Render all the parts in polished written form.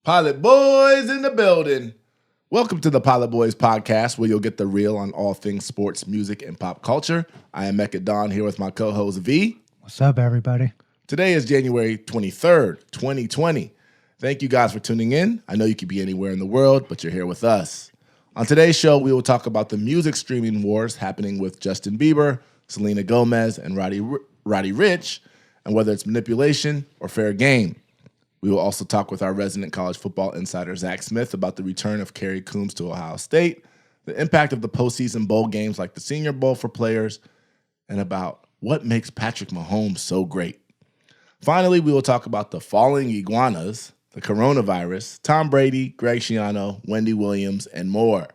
Pilot Boys in the building. Welcome to the Pilot Boys podcast, where you'll get the real on all things sports, music, and pop culture. I am Mekka Don here with my co-host V. What's up, everybody? Today is January 23rd, 2020. Thank you guys for tuning in. I know you could be anywhere in the world, but you're here with us. On today's show, we will talk about the music streaming wars happening with Justin Bieber, Selena Gomez, and Roddy Ricch, and whether it's manipulation or fair game. We will also talk with our resident college football insider, Zach Smith, about the return of Kerry Coombs to Ohio State, the impact of the postseason bowl games like the Senior Bowl for players, and about what makes Patrick Mahomes so great. Finally, we will talk about the falling iguanas, the coronavirus, Tom Brady, Greg Schiano, Wendy Williams, and more.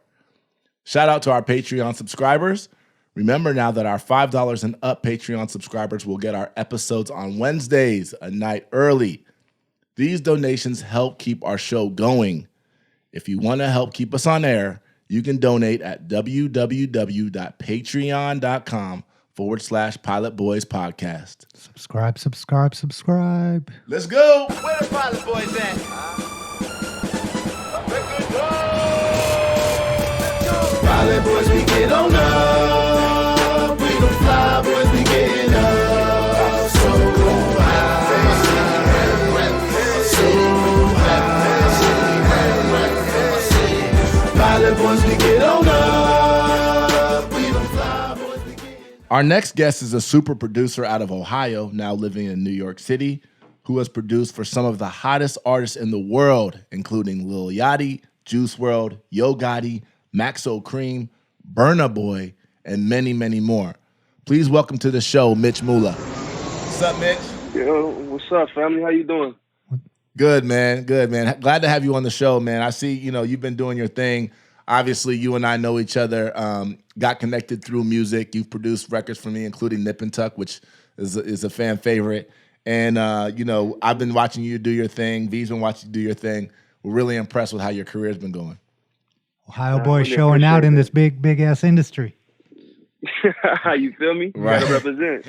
Shout out to our Patreon subscribers. Remember now that our $5 and up Patreon subscribers will get our episodes on Wednesdays, a night early. These donations help keep our show going. If you want to help keep us on air, you can donate at www.patreon.com/Pilot Boys Podcast. Subscribe. Let's go. Where the Pilot Boys at? Pilot Boys, we get on up. We don't fly, boys, we getting up. So high. Pilot Boys, we get on up. We don't fly, boys, we getting up. Our next guest is a super producer out of Ohio, now living in New York City, who has produced for some of the hottest artists in the world, including Lil Yachty, Juice Wrld, Yo Gotti, Maxo Cream, Burna Boy, and many, many more. Please welcome to the show, Mitch Mula. What's up, Mitch? Yo, what's up, family? How you doing? Good, man. Good, man. Glad to have you on the show, man. I see, you've been doing your thing. Obviously, you and I know each other, got connected through music. You've produced records for me, including Nip and Tuck, which is a fan favorite. And, I've been watching you do your thing. V's been watching you do your thing. We're really impressed with how your career's been going. Ohio boy really showing out in appreciate this big ass industry. You feel me? You Right. gotta represent.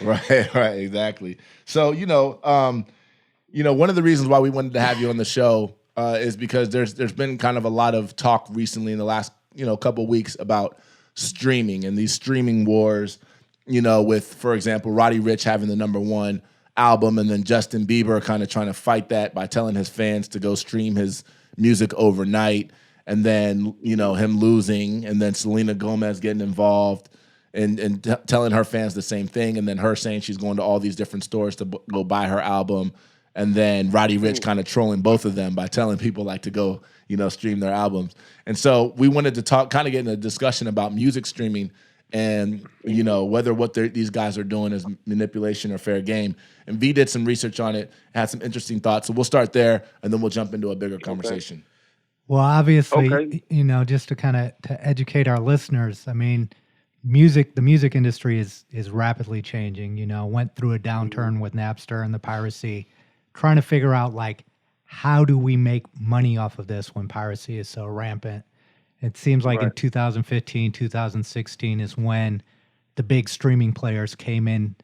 Right, exactly. So, one of the reasons why we wanted to have you on the show is because there's been kind of a lot of talk recently in the last, couple of weeks about streaming and these streaming wars, with, for example, Roddy Ricch having the #1 album and then Justin Bieber kind of trying to fight that by telling his fans to go stream his music overnight, and then, him losing, and then Selena Gomez getting involved and telling her fans the same thing, and then her saying she's going to all these different stores to go buy her album, and then Roddy Ricch kind of trolling both of them by telling people like to go, stream their albums. And so we wanted to kind of get in a discussion about music streaming and, whether what these guys are doing is manipulation or fair game. And V did some research on it, had some interesting thoughts. So we'll start there, and then we'll jump into a bigger conversation. Well, obviously, Okay. just to kind of to educate our listeners, I mean, the music industry is rapidly changing. Went through a downturn with Napster and the piracy, trying to figure out like how do we make money off of this when piracy is so rampant. It seems like in Right. 2015, 2016 is when the big streaming players came in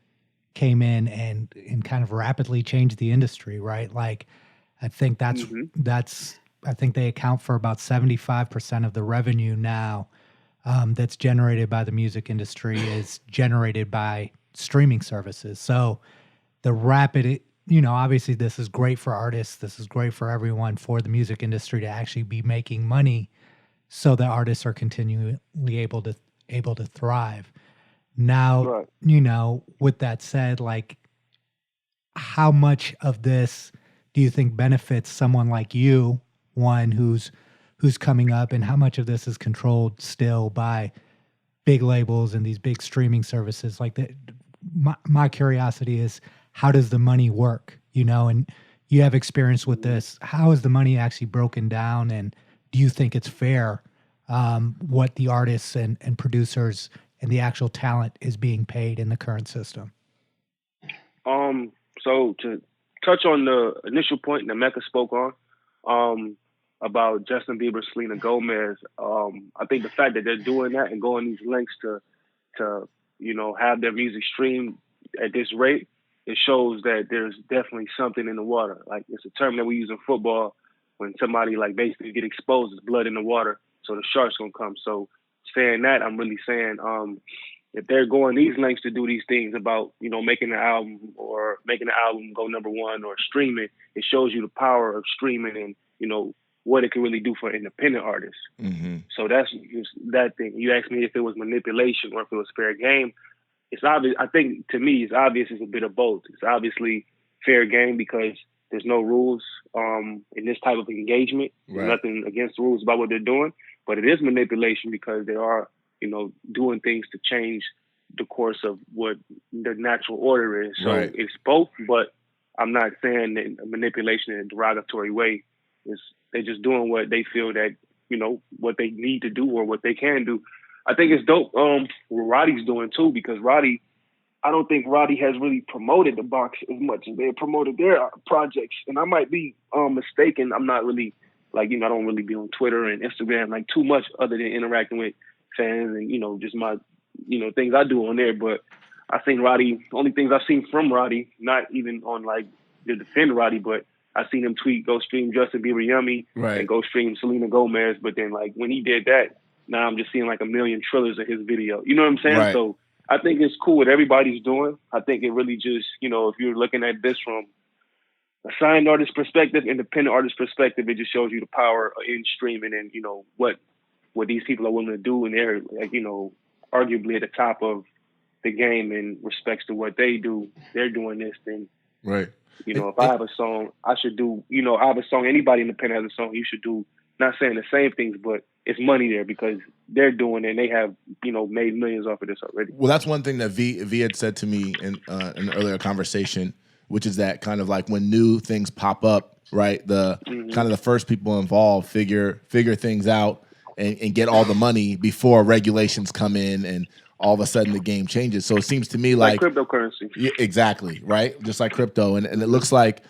and kind of rapidly changed the industry, right? Like I think I think they account for about 75% of the revenue now that's generated by the music industry is generated by streaming services. So the rapid, obviously this is great for artists. This is great for everyone, for the music industry to actually be making money so the artists are continually able to thrive. Now, Right. With that said, like how much of this do you think benefits someone like you, one who's coming up, and how much of this is controlled still by big labels and these big streaming services? Like my curiosity is, how does the money work? And you have experience with this. How is the money actually broken down? And do you think it's fair what the artists and producers and the actual talent is being paid in the current system? So to touch on the initial point that Mekka spoke on, about Justin Bieber, Selena Gomez, I think the fact that they're doing that and going these lengths to have their music streamed at this rate, it shows that there's definitely something in the water. Like, it's a term that we use in football, when somebody like basically get exposed, there's blood in the water, so the shark's gonna come. So saying that, I'm really saying if they're going these lengths to do these things about, you know, making an album or making the album go #1 or streaming, it shows you the power of streaming and, you know, what it can really do for independent artists. Mm-hmm. So that's just that thing. You asked me if it was manipulation or if it was fair game. It's obvious. I think to me, it's obvious it's a bit of both. It's obviously fair game because there's no rules in this type of engagement. There's nothing against the rules about what they're doing, but it is manipulation because they are, you know, doing things to change the course of what the natural order is. So it's both, but I'm not saying that manipulation in a derogatory way. They're just doing what they feel that, you know, what they need to do or what they can do. I think it's dope what Roddy's doing too, because Roddy, I don't think Roddy has really promoted the box as much as they promoted their projects. And I might be mistaken. I'm not really like, you know, I don't really be on Twitter and Instagram like too much other than interacting with fans and, you know, just my, you know, things I do on there. But I think Roddy, only things I've seen from Roddy, not even on like to defend Roddy, but I seen him tweet, go stream Justin Bieber Yummy and go stream Selena Gomez. But then like when he did that, now I'm just seeing like a million trailers of his video. You know what I'm saying? Right. So I think it's cool what everybody's doing. I think it really just, you know, if you're looking at this from a signed artist perspective, independent artist perspective, it just shows you the power in streaming and, you know, what these people are willing to do. And they're, like, you know, arguably at the top of the game in respects to what they do. They're doing this thing. Right. You know, if I have a song, I should do, you know, I have a song, anybody independent has a song, you should do, not saying the same things, but it's money there because they're doing it and they have, you know, made millions off of this already. Well, that's one thing that V had said to me in an earlier conversation, which is that kind of like when new things pop up, right? The kind of the first people involved figure things out and get all the money before regulations come in and all of a sudden the game changes. So it seems to me like cryptocurrency. Yeah, exactly, right? Just like crypto. And it looks like,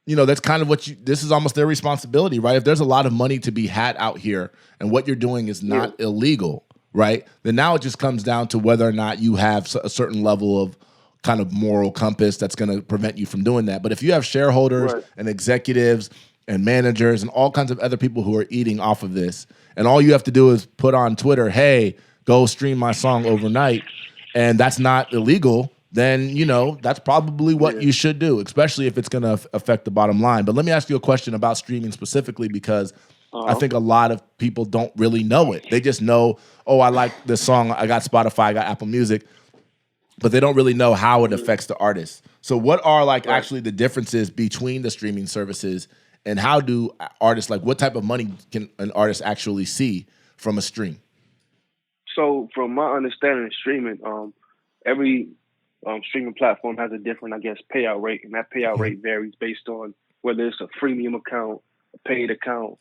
you know, that's kind of this is almost their responsibility, right? If there's a lot of money to be had out here and what you're doing is not illegal, right? Then now it just comes down to whether or not you have a certain level of kind of moral compass that's going to prevent you from doing that. But if you have shareholders and executives and managers and all kinds of other people who are eating off of this, and all you have to do is put on Twitter, hey, go stream my song overnight, and that's not illegal, then, you know, that's probably what you should do, especially if it's going to affect the bottom line. But let me ask you a question about streaming specifically, because I think a lot of people don't really know it. They just know, oh, I like this song, I got Spotify, I got Apple Music, but they don't really know how it affects the artist. So what are like actually the differences between the streaming services, and how do artists, like what type of money can an artist actually see from a stream? So from my understanding of streaming, every streaming platform has a different, I guess, payout rate, and that payout rate varies based on whether it's a freemium account, a paid account,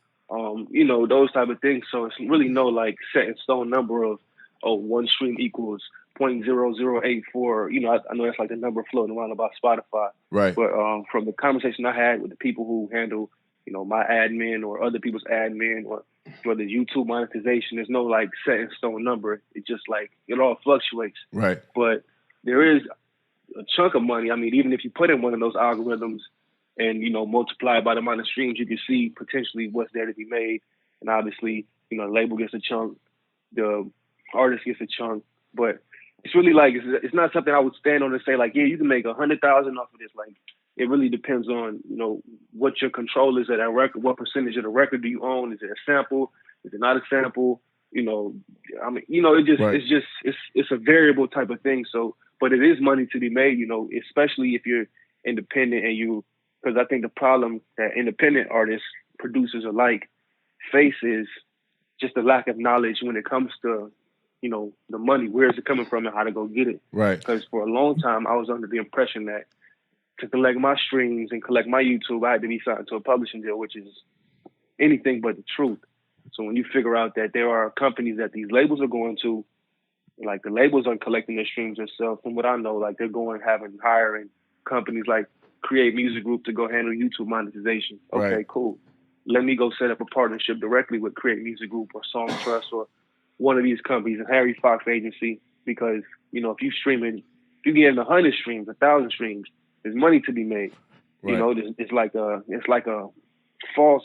you know, those type of things. So it's really no like set in stone number of, oh, one stream equals 0.0084. You know, I know that's like the number floating around about Spotify. Right. But from the conversation I had with the people who handle, you know, my admin or other people's admin or whether it's YouTube monetization, there's no like set in stone number. It just like, it all fluctuates. Right. But there is a chunk of money. I mean, even if you put in one of those algorithms and, you know, multiply it by the amount of streams, you can see potentially what's there to be made. And obviously, you know, the label gets a chunk, the artist gets a chunk. But it's really like, it's not something I would stand on and say like, yeah, you can make 100,000 off of this. Like, it really depends on, you know, what your control is of that record. What percentage of the record do you own? Is it a sample? Is it not a sample? You know, I mean, you know, it's a variable type of thing. So, but it is money to be made, you know, especially if you're independent and because I think the problem that independent artists, producers alike face is just the lack of knowledge when it comes to, you know, the money. Where is it coming from and how to go get it? Right. Because for a long time, I was under the impression that to collect my streams and collect my YouTube, I had to be signed to a publishing deal, which is anything but the truth. So when you figure out that there are companies that these labels are going to, like the labels aren't collecting their streams themselves, from what I know, like they're hiring companies like Create Music Group to go handle YouTube monetization. Okay, cool. Let me go set up a partnership directly with Create Music Group or Song Trust or one of these companies, a Harry Fox agency, because, you know, if you get 100 streams, 1,000 streams, there's money to be made. You know, it's like a false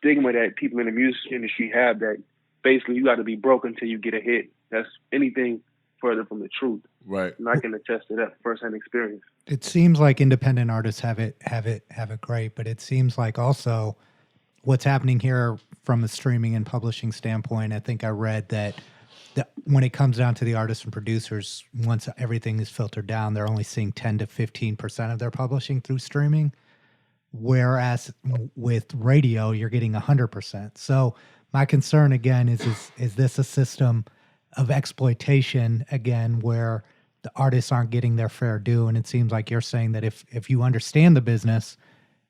stigma that people in the music industry have that basically you got to be broke until you get a hit. That's anything further from the truth. Right. And I can attest to that firsthand experience. It seems like independent artists have it great, but it seems like also what's happening here from a streaming and publishing standpoint. I think I read that when it comes down to the artists and producers, once everything is filtered down, they're only seeing 10 to 15% of their publishing through streaming. Whereas with radio, you're getting 100%. So my concern again is this a system of exploitation again, where the artists aren't getting their fair due? And it seems like you're saying that if you understand the business,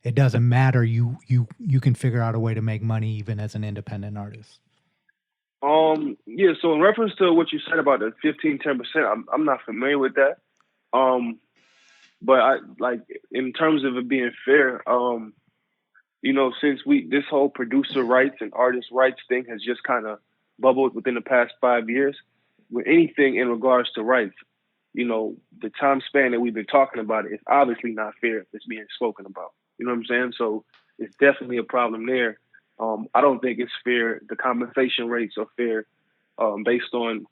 it doesn't matter. You can figure out a way to make money even as an independent artist. Yeah. So in reference to what you said about the 10%, I'm not familiar with that. But I like in terms of it being fair, you know, since this whole producer rights and artist rights thing has just kind of bubbled within the past 5 years, with anything in regards to rights, you know, the time span that we've been talking about is obviously not fair if it's being spoken about. You know what I'm saying? So it's definitely a problem there. I don't think it's fair. The compensation rates are fair based on,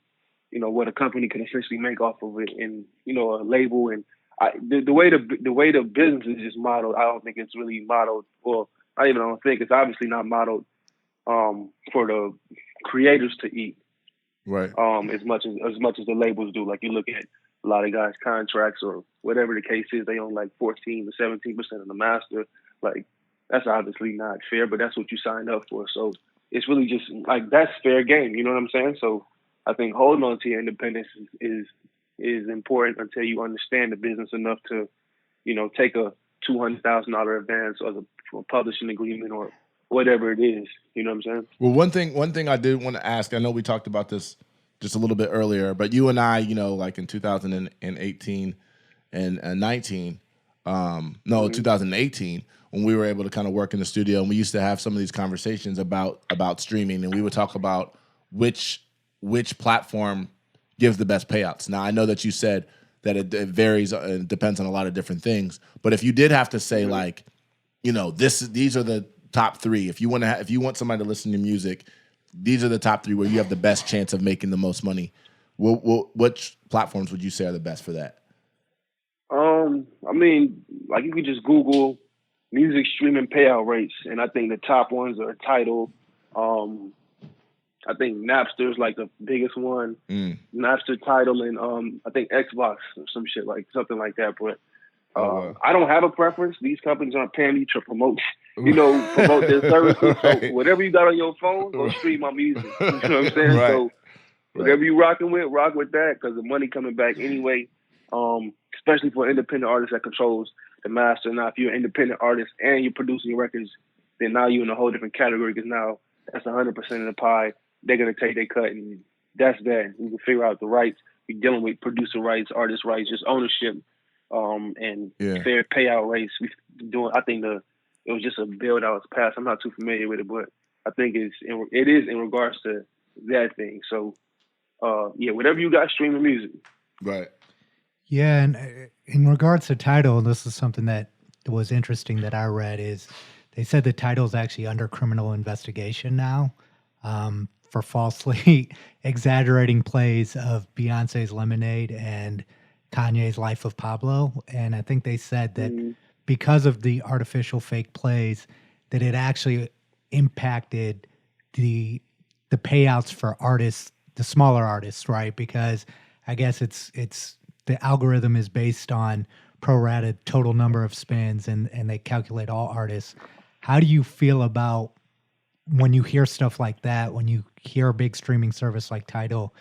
you know, what a company can essentially make off of it, and, you know, a label. And the way the business is just modeled, I don't think it's really modeled. Well, I even don't think it's obviously not modeled for the creators to eat, right? As much as the labels do. Like you look at a lot of guys' contracts or whatever the case is, they own like 14 to 17% of the master. Like that's obviously not fair, but that's what you signed up for. So it's really just like that's fair game. You know what I'm saying? So I think holding on to your independence is important until you understand the business enough to, you know, take a $200,000 advance or a publishing agreement or whatever it is. You know what I'm saying? Well, one thing I did want to ask, I know we talked about this just a little bit earlier, but you and I, you know, like in 2018 and 19, 2018, when we were able to kind of work in the studio, and we used to have some of these conversations about streaming, and we would talk about which platform gives the best payouts. Now, I know that you said that it varies and depends on a lot of different things, but if you did have to say like, you know, these are the top three. If you want somebody to listen to music, these are the top three where you have the best chance of making the most money. Which platforms would you say are the best for that? I mean, like you could just Google music streaming payout rates, and I think the top ones are Tidal. I think Napster's like the biggest one. Napster, Tidal, and I think Xbox or something like that. But I don't have a preference. These companies aren't paying me to promote their services. So whatever you got on your phone, go stream my music. You know what I'm saying? Right. So whatever you rocking with, rock with that, because the money coming back anyway. Especially for an independent artist that controls the master. Now, if you're an independent artist and you're producing your records, then now you're in a whole different category, because now that's 100% of the pie. They're going to take their cut, and that's that. We can figure out the rights. We're dealing with producer rights, artist rights, just ownership, and fair payout rates. I think it was just a bill that was passed. I'm not too familiar with it, but I think it is in regards to that thing. So, whatever you got streaming music. Right. Yeah, and in regards to Tidal, this is something that was interesting that I read, is they said the Tidal is actually under criminal investigation now for falsely exaggerating plays of Beyonce's Lemonade and Kanye's Life of Pablo. And I think they said that because of the artificial fake plays, that it actually impacted the payouts for artists, the smaller artists, right? Because I guess it's the algorithm is based on prorated total number of spins, and they calculate all artists. How do you feel about when you hear stuff like that, when you hear a big streaming service like Tidal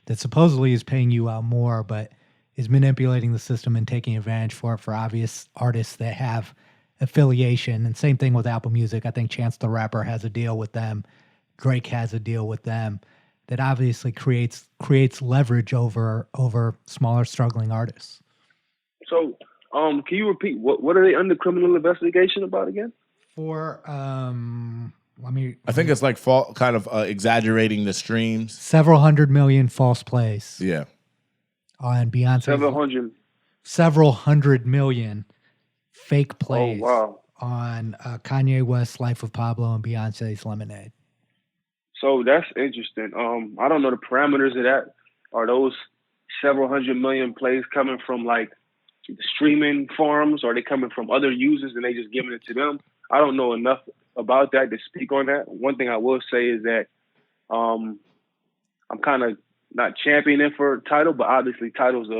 that supposedly is paying you out more, but is manipulating the system and taking advantage for obvious artists that have affiliation? And same thing with Apple Music. I think Chance the Rapper has a deal with them. Drake has a deal with them. That obviously creates leverage over smaller, struggling artists. So, can you repeat what are they under criminal investigation about again? For I think it's like kind of exaggerating the streams. Several 100 million false plays. Yeah. On Beyonce. Several hundred million fake plays. Oh, wow. on Kanye West's Life of Pablo and Beyonce's Lemonade? So that's interesting. I don't know the parameters of that. Are those several hundred million plays coming from like streaming farms? Or are they coming from other users and they just giving it to them? I don't know enough about that to speak on that. One thing I will say is that I'm kind of not championing for Tidal, but obviously Tidal's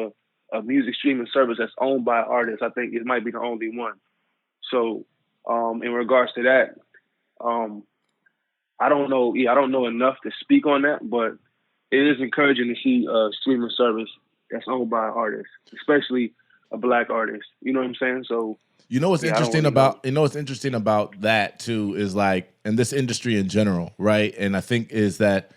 a music streaming service that's owned by artists. I think it might be the only one. So in regards to that, I don't know. Yeah, I don't know enough to speak on that, but it is encouraging to see a streaming service that's owned by artists, especially a black artist. You know what I'm saying? So what's interesting about what's interesting about that too is like in this industry in general, right? And I think is that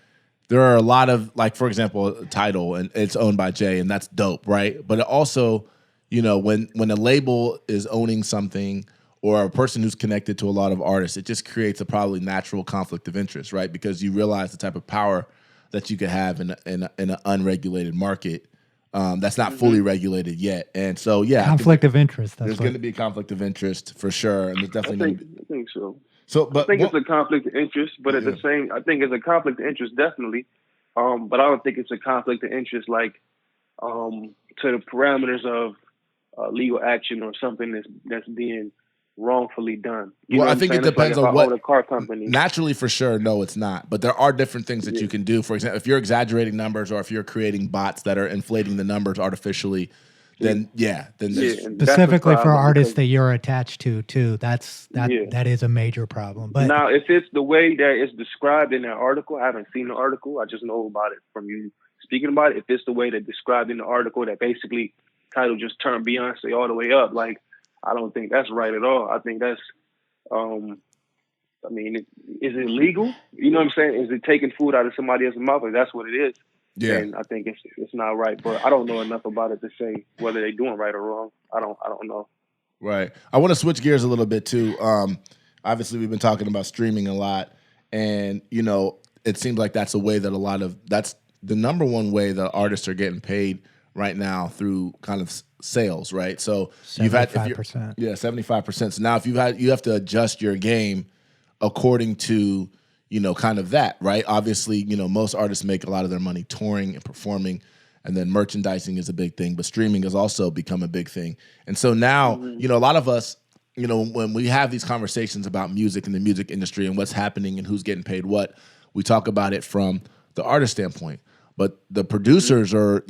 there are a lot of like, for example, Tidal, and it's owned by Jay, and that's dope, right? But it also, when a label is owning something or a person who's connected to a lot of artists, it just creates a probably natural conflict of interest, right? Because you realize the type of power that you could have in an unregulated market that's not fully regulated yet. And so, yeah. Conflict of interest. There's going to be a conflict of interest for sure. And there's definitely I think so. But I think it's a conflict of interest, but at the same, I think it's a conflict of interest definitely. But I don't think it's a conflict of interest like to the parameters of legal action or something that's being wrongfully done. I think it depends on what a car company. Naturally, for sure, no, it's not. But there are different things that you can do. For example, if you're exaggerating numbers or if you're creating bots that are inflating the numbers artificially, then specifically for artists that you're attached to too. That is a major problem. But now, if it's the way that it's described in that article, I haven't seen the article. I just know about it from you speaking about it. If it's the way that described in the article, that basically Tidal just turned Beyonce all the way up, like. I don't think that's right at all. I think that's, is it legal? You know what I'm saying? Is it taking food out of somebody else's mouth? If that's what it is, then I think it's not right. But I don't know enough about it to say whether they're doing right or wrong. I don't know. Right. I want to switch gears a little bit too. Obviously, we've been talking about streaming a lot, and it seems like that's a way that that's the number one way that artists are getting paid right now through kind of sales, right? So 75%. 75%. So now if you have to adjust your game according to, kind of that, right? Obviously, most artists make a lot of their money touring and performing, and then merchandising is a big thing, but streaming has also become a big thing. And so now, a lot of us, when we have these conversations about music and the music industry and what's happening and who's getting paid what, we talk about it from the artist standpoint. But the producers are,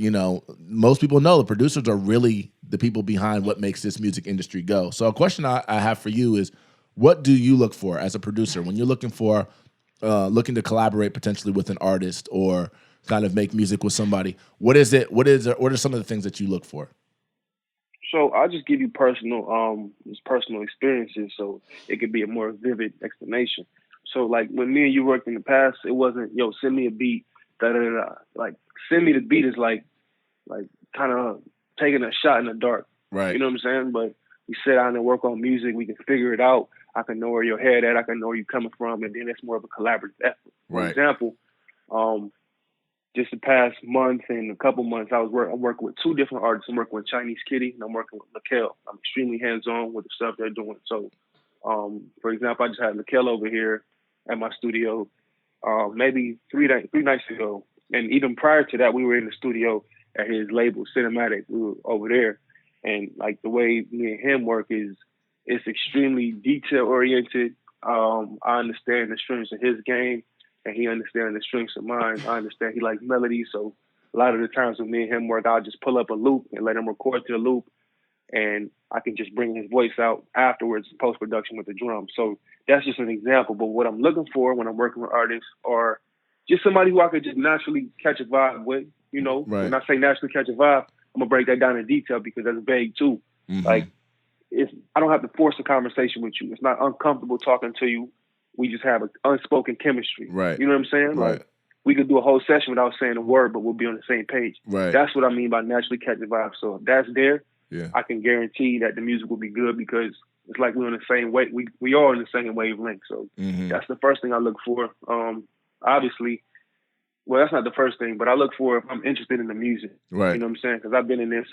most people know the producers are really the people behind what makes this music industry go. So a question I have for you is, what do you look for as a producer when you're looking to collaborate potentially with an artist or kind of make music with somebody? What are some of the things that you look for? So I'll just give you personal experiences, so it could be a more vivid explanation. So like when me and you worked in the past, it wasn't, send me a beat. Like send me the beat is like kind of taking a shot in the dark, right? You know what I'm saying? But we sit down and work on music. We can figure it out. I can know where your head at. I can know where you're coming from, and then it's more of a collaborative effort. For example, just the past month and a couple months, I'm working with two different artists. I'm working with Chinese Kitty and I'm working with Lakel. I'm extremely hands-on with the stuff they're doing. So, for example, I just had Lakel over here at my studio. Maybe three nights ago. And even prior to that, we were in the studio at his label, Cinematic. We were over there. And like the way me and him work is it's extremely detail oriented. I understand the strengths of his game and he understands the strengths of mine. I understand he likes melody. So a lot of the times when me and him work, I'll just pull up a loop and let him record to the loop. And I can just bring his voice out afterwards, post-production with the drums. So that's just an example. But what I'm looking for when I'm working with artists are just somebody who I could just naturally catch a vibe with. Right. When I say naturally catch a vibe, I'm going to break that down in detail because that's vague too. Mm-hmm. Like, I don't have to force a conversation with you. It's not uncomfortable talking to you. We just have an unspoken chemistry. Right. You know what I'm saying? Right. Like, we could do a whole session without saying a word, but we'll be on the same page. Right. That's what I mean by naturally catching vibe. So if that's there, yeah, I can guarantee that the music will be good because it's like we're on the same way. We are on the same wavelength. So that's the first thing I look for. Obviously, well, that's not the first thing, but I look for if I'm interested in the music. Right. You know what I'm saying? Because I've been in this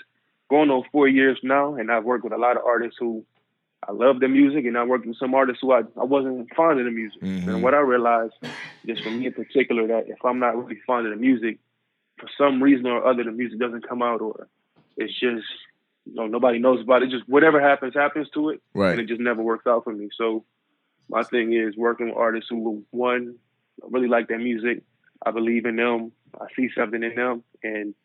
going on 4 years now, and I've worked with a lot of artists who I love the music, and I worked with some artists who I wasn't fond of the music. And what I realized, just for me in particular, that if I'm not really fond of the music, for some reason or other, the music doesn't come out, or it's just, nobody knows about it. Just whatever happens to it, Right. and it just never works out for me. So my thing is working with artists who, one, I really like their music. I believe in them. I see something in them, and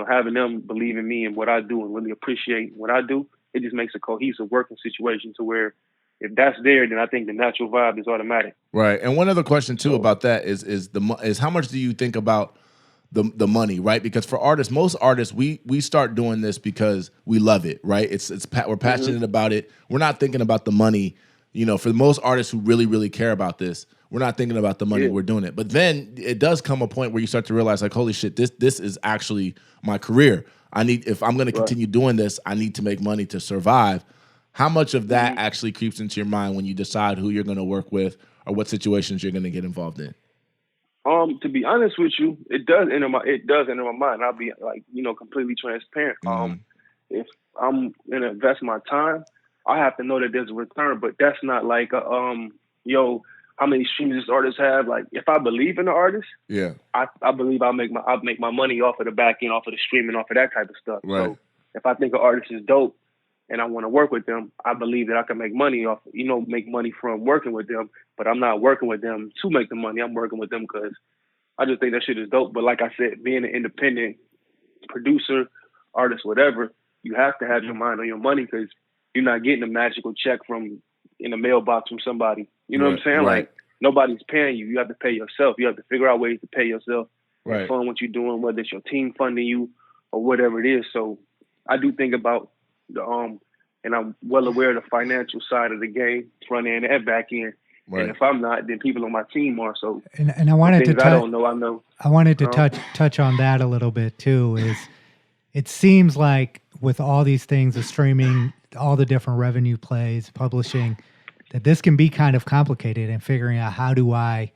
having them believe in me and what I do and really appreciate what I do, it just makes a cohesive working situation to where if that's there, then I think the natural vibe is automatic. Right. And one other question too about that is how much do you think about the money, right? Because for artists, most artists, we start doing this because we love it, right? We're passionate about it. We're not thinking about the money. For most artists who really, really care about this, we're not thinking about the money. We're doing it. But then it does come a point where you start to realize, like, holy shit, this is actually my career. If I'm going to continue doing this, I need to make money to survive. How much of that actually creeps into your mind when you decide who you're going to work with or what situations you're going to get involved in? To be honest with you, it does enter my mind. I'll be completely transparent. If I'm going to invest my time, I have to know that there's a return, but that's not like how many streams this artist have. Like, if I believe in the artist, I believe I'll make my money off of the back end, off of the streaming, off of that type of stuff. Right. So if I think an artist is dope and I want to work with them, I believe that I can make money off, make money from working with them. But I'm not working with them to make the money. I'm working with them because I just think that shit is dope. But like I said, being an independent producer, artist, whatever, you have to have your mind on your money because you're not getting a magical check in a mailbox from somebody. You know what I'm saying? Right. Like, nobody's paying you. You have to pay yourself. You have to figure out ways to pay yourself. Right. And fund what you're doing, whether it's your team funding you or whatever it is. So I do think about and I'm well aware of the financial side of the game, front end and back end. Right. And if I'm not, then people on my team are. So and I wanted to I don't know. I know. I wanted to touch on that a little bit too. Is it seems like with all these things, the streaming, all the different revenue plays, publishing, that this can be kind of complicated and figuring out how do I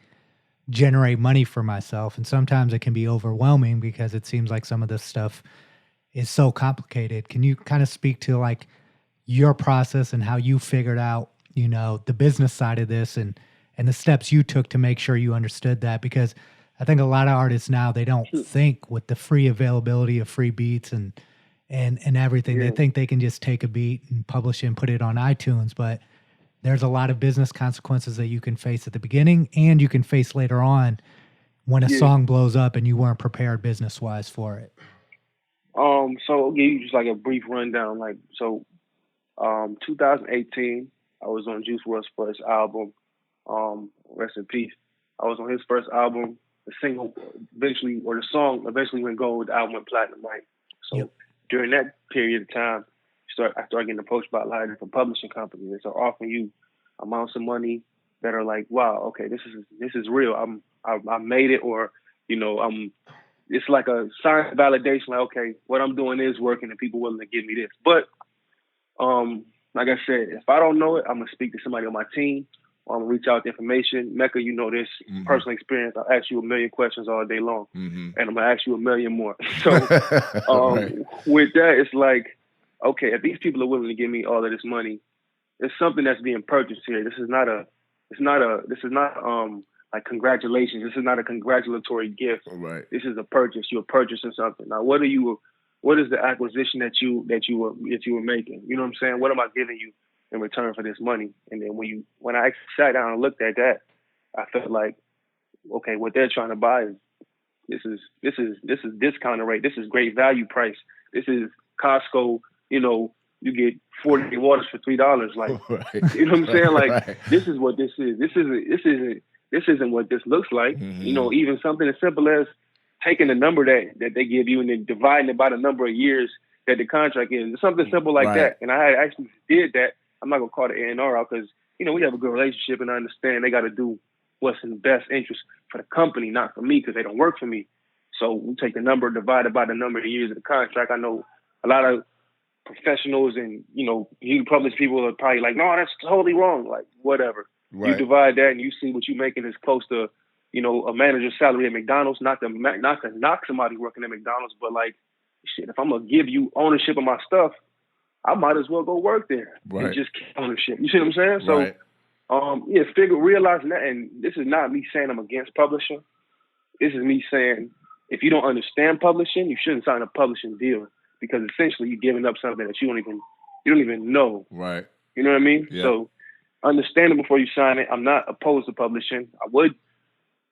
generate money for myself. And sometimes it can be overwhelming because it seems like some of this stuff is so complicated. Can you kind of speak to like your process and how you figured out, the business side of this and the steps you took to make sure you understood that? Because I think a lot of artists now, they don't think with the free availability of free beats and everything. They think they can just take a beat and publish it and put it on iTunes, but there's a lot of business consequences that you can face at the beginning and you can face later on when a song blows up and you weren't prepared business-wise for it. So I'll give you just like a brief rundown. 2018, I was on Juice WRLD's first album. Rest in peace. I was on his first album. The song eventually went gold. The album went platinum, right? So during that period of time, I started getting approached by a lot of different publishing companies. They start offering you amounts of money that are like, wow, okay, this is real. I made it, or it's like a sign of validation. Like, okay, what I'm doing is working, and people willing to give me this. But like I said, if I don't know it, I'm gonna speak to somebody on my team. Or I'm gonna reach out to information. Mekka, you know this personal experience. I'll ask you a million questions all day long, and I'm gonna ask you a million more. So with that, it's like, okay, if these people are willing to give me all of this money, it's something that's being purchased here. This is not like congratulations. This is not a congratulatory gift. Right. This is a purchase. You're purchasing something. Now, what is the acquisition that you were making? You know what I'm saying? What am I giving you in return for this money? And then when I sat down and looked at that, I felt like, okay, what they're trying to buy is this is discounted rate. This is great value price. This is Costco. You get 40 waters for $3. Like, you know what I'm saying? Like, this is what this is. This isn't what this looks like. Even something as simple as taking the number that they give you and then dividing it by the number of years that the contract is. It's something simple like that. And I actually did that. I'm not gonna call the A&R out because we have a good relationship, and I understand they got to do what's in the best interest for the company, not for me, because they don't work for me. So we take the number divided by the number of years of the contract. I know a lot of professionals and huge public people are probably like, no, that's totally wrong. Like, whatever. Right. You divide that and you see what you're making is close to a manager's salary at McDonald's. Not to knock somebody working at McDonald's, but like, shit, if I'm gonna give you ownership of my stuff, I might as well go work there and just keep ownership. You see what I'm saying? So, realizing that, and this is not me saying I'm against publishing. This is me saying if you don't understand publishing, you shouldn't sign a publishing deal because essentially you're giving up something that you don't even know. Right. You know what I mean? Yeah. So understand it before you sign it. I'm not opposed to publishing. I would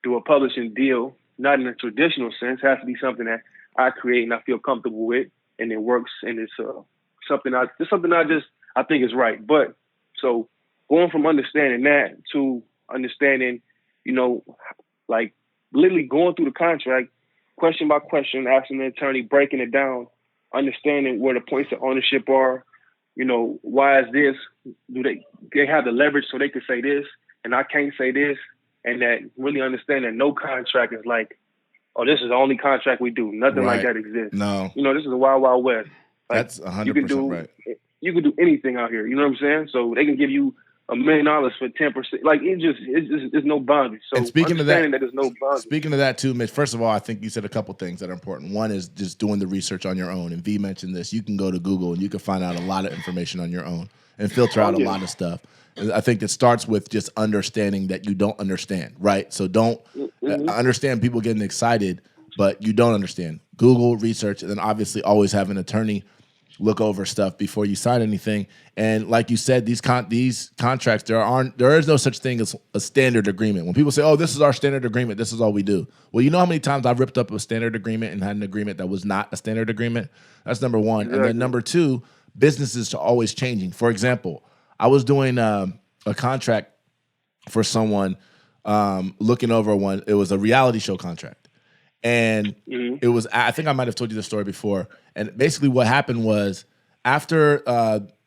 do a publishing deal, not in a traditional sense. It has to be something that I create and I feel comfortable with, and it works, and it's something I think is right. But so going from understanding that to understanding, like literally going through the contract, question by question, asking the attorney, breaking it down, understanding where the points of ownership are. Why is this? Do they have the leverage so they can say this and I can't say this? And that really understand that no contract is like, oh, this is the only contract we do. Nothing like that exists. No. This is a wild, wild west. Like, that's 100% right. You can do anything out here. You know what I'm saying? So they can give you $1 million for 10%. Like it's no boundaries. So and speaking of that, there's no boundaries. Speaking of that too, Mitch, first of all, I think you said a couple things that are important. One is just doing the research on your own. And V mentioned this. You can go to Google and you can find out a lot of information on your own and filter out a lot of stuff. I think it starts with just understanding that you don't understand, right? So don't understand people getting excited, but you don't understand. Google, research, and then obviously always have an attorney look over stuff before you sign anything. And like you said, these contracts, there is no such thing as a standard agreement. When people say, oh, this is our standard agreement, this is all we do. Well, you know how many times I've ripped up a standard agreement and had an agreement that was not a standard agreement? That's number one. Exactly. And then number two, businesses are always changing. For example, I was doing a contract for someone, looking over one. It was a reality show contract. And it was, I think I might have told you the story before. And basically what happened was after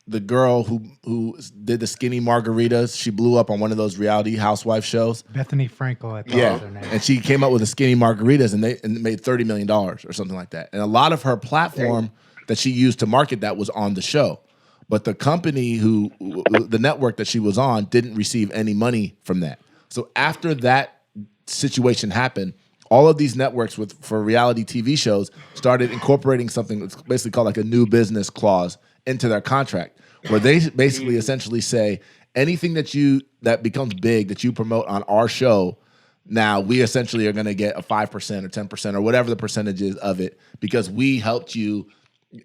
the girl who did the skinny margaritas, she blew up on one of those reality housewife shows. Bethany Frankel, I thought was her name. And she came up with the skinny margaritas and made $30 million or something like that. And a lot of her platform that she used to market that was on the show. But the company the network that she was on didn't receive any money from that. So after that situation happened, all of these networks for reality TV shows started incorporating something that's basically called like a new business clause into their contract, where they basically essentially say anything that becomes big that you promote on our show, now we essentially are going to get a 5% or 10% or whatever the percentage is of it because we helped you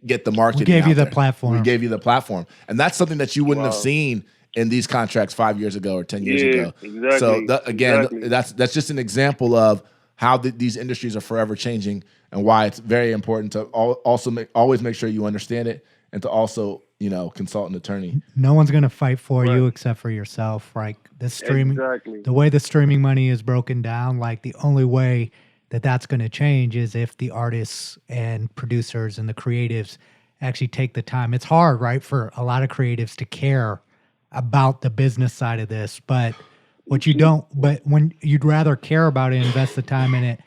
get the marketing. We gave you the there. platform. We gave you the platform. And that's something that you wouldn't have seen in these contracts 5 years ago or 10 years ago. Exactly. So that's just an example of how these industries are forever changing and why it's very important to always make sure you understand it and to also, consult an attorney. No one's going to fight for you except for yourself. Like the streaming, the way the streaming money is broken down, like the only way that's going to change is if the artists and producers and the creatives actually take the time. It's hard, right, for a lot of creatives to care about the business side of this, but when you'd rather care about it and invest the time in it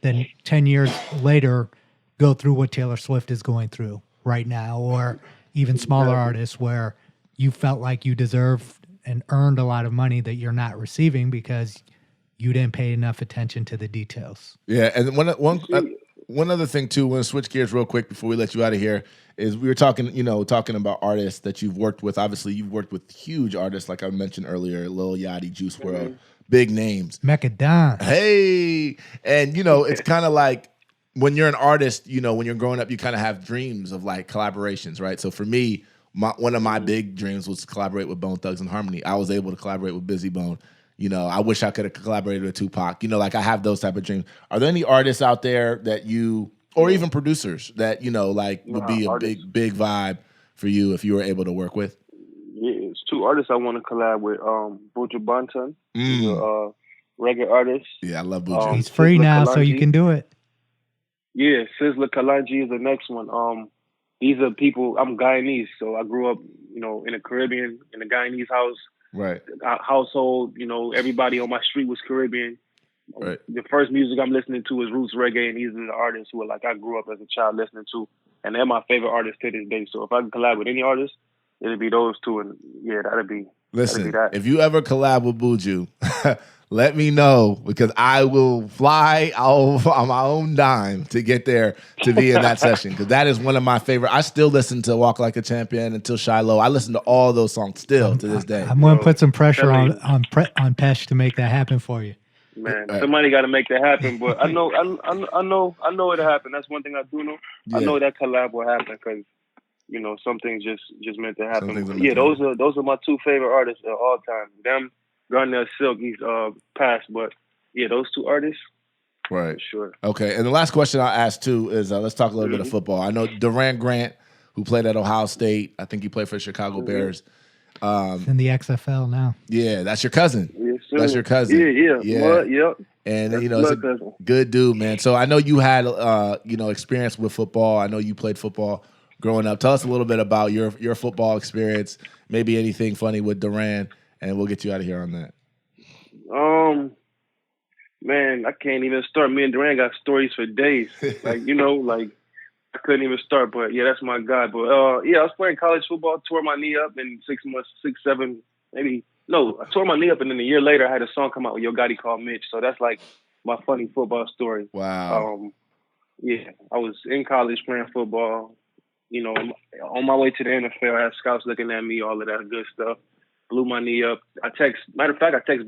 than 10 years later go through what Taylor Swift is going through right now, or even smaller artists where you felt like you deserved and earned a lot of money that you're not receiving because you didn't pay enough attention to the details. Yeah, and one other thing too, want to switch gears real quick before we let you out of here, is we were talking about artists that you've worked with. Obviously, you've worked with huge artists, like I mentioned earlier, Lil Yachty, Juice Wrld, big names. Mekka Don. Hey, and it's kind of like when you're an artist, when you're growing up, you kind of have dreams of like collaborations, right? So for me, one of my big dreams was to collaborate with Bone Thugs and Harmony. I was able to collaborate with Busy Bone. I wish I could have collaborated with Tupac. Like I have those type of dreams. Are there any artists out there that or even producers that would be a big vibe for you if you were able to work with? Yeah, it's two artists I want to collab with. Buju Banton, he's a reggae artist. Yeah, I love Buju. He's free now, so you can do it. Yeah, Sizzla Kalonji is the next one. These are people. I'm Guyanese, so I grew up, in the Caribbean, in a Guyanese house. Right. Household, everybody on my street was Caribbean. Right. The first music I'm listening to is roots reggae, and these are the artists who I grew up as a child listening to, and they're my favorite artists to this day. So if I can collab with any artist, it'd be those two, and yeah, that'd be Listen, that. if you ever collab with Buju, let me know because I will fly on my own dime to get there to be in that session because that is one of my favorite. I still listen to Walk Like a Champion until Shiloh. I listen to all those songs still to this day. I'm going to put some pressure on Pesh to make that happen for you. Man, somebody got to make that happen. But I know it'll happen. That's one thing I do know. Yeah. I know that collab will happen because some things just meant to happen. Those are my two favorite artists of all time. Them, Garnell Silk, he's passed, but yeah, those two artists. Right. For sure. Okay, and the last question I'll ask too is let's talk a little bit of football. I know Durant Grant, who played at Ohio State. I think he played for the Chicago Bears. In the XFL now. Yeah, that's your cousin. Yes, sir. That's your cousin. Yeah. Blood, yep. And he's a good dude, man. So I know you had experience with football. I know you played football growing up. Tell us a little bit about your football experience. Maybe anything funny with Durant, and we'll get you out of here on that. Man, I can't even start. Me and Durant got stories for days. I couldn't even start, but yeah, that's my guy. But I was playing college football, tore my knee up in 6 months, 6, 7, maybe. No, I tore my knee up, and then a year later, I had a song come out with Lil Yachty called Mitch. So that's like my funny football story. Wow. I was in college playing football. On my way to the NFL, I had scouts looking at me, all of that good stuff. Blew my knee up. I text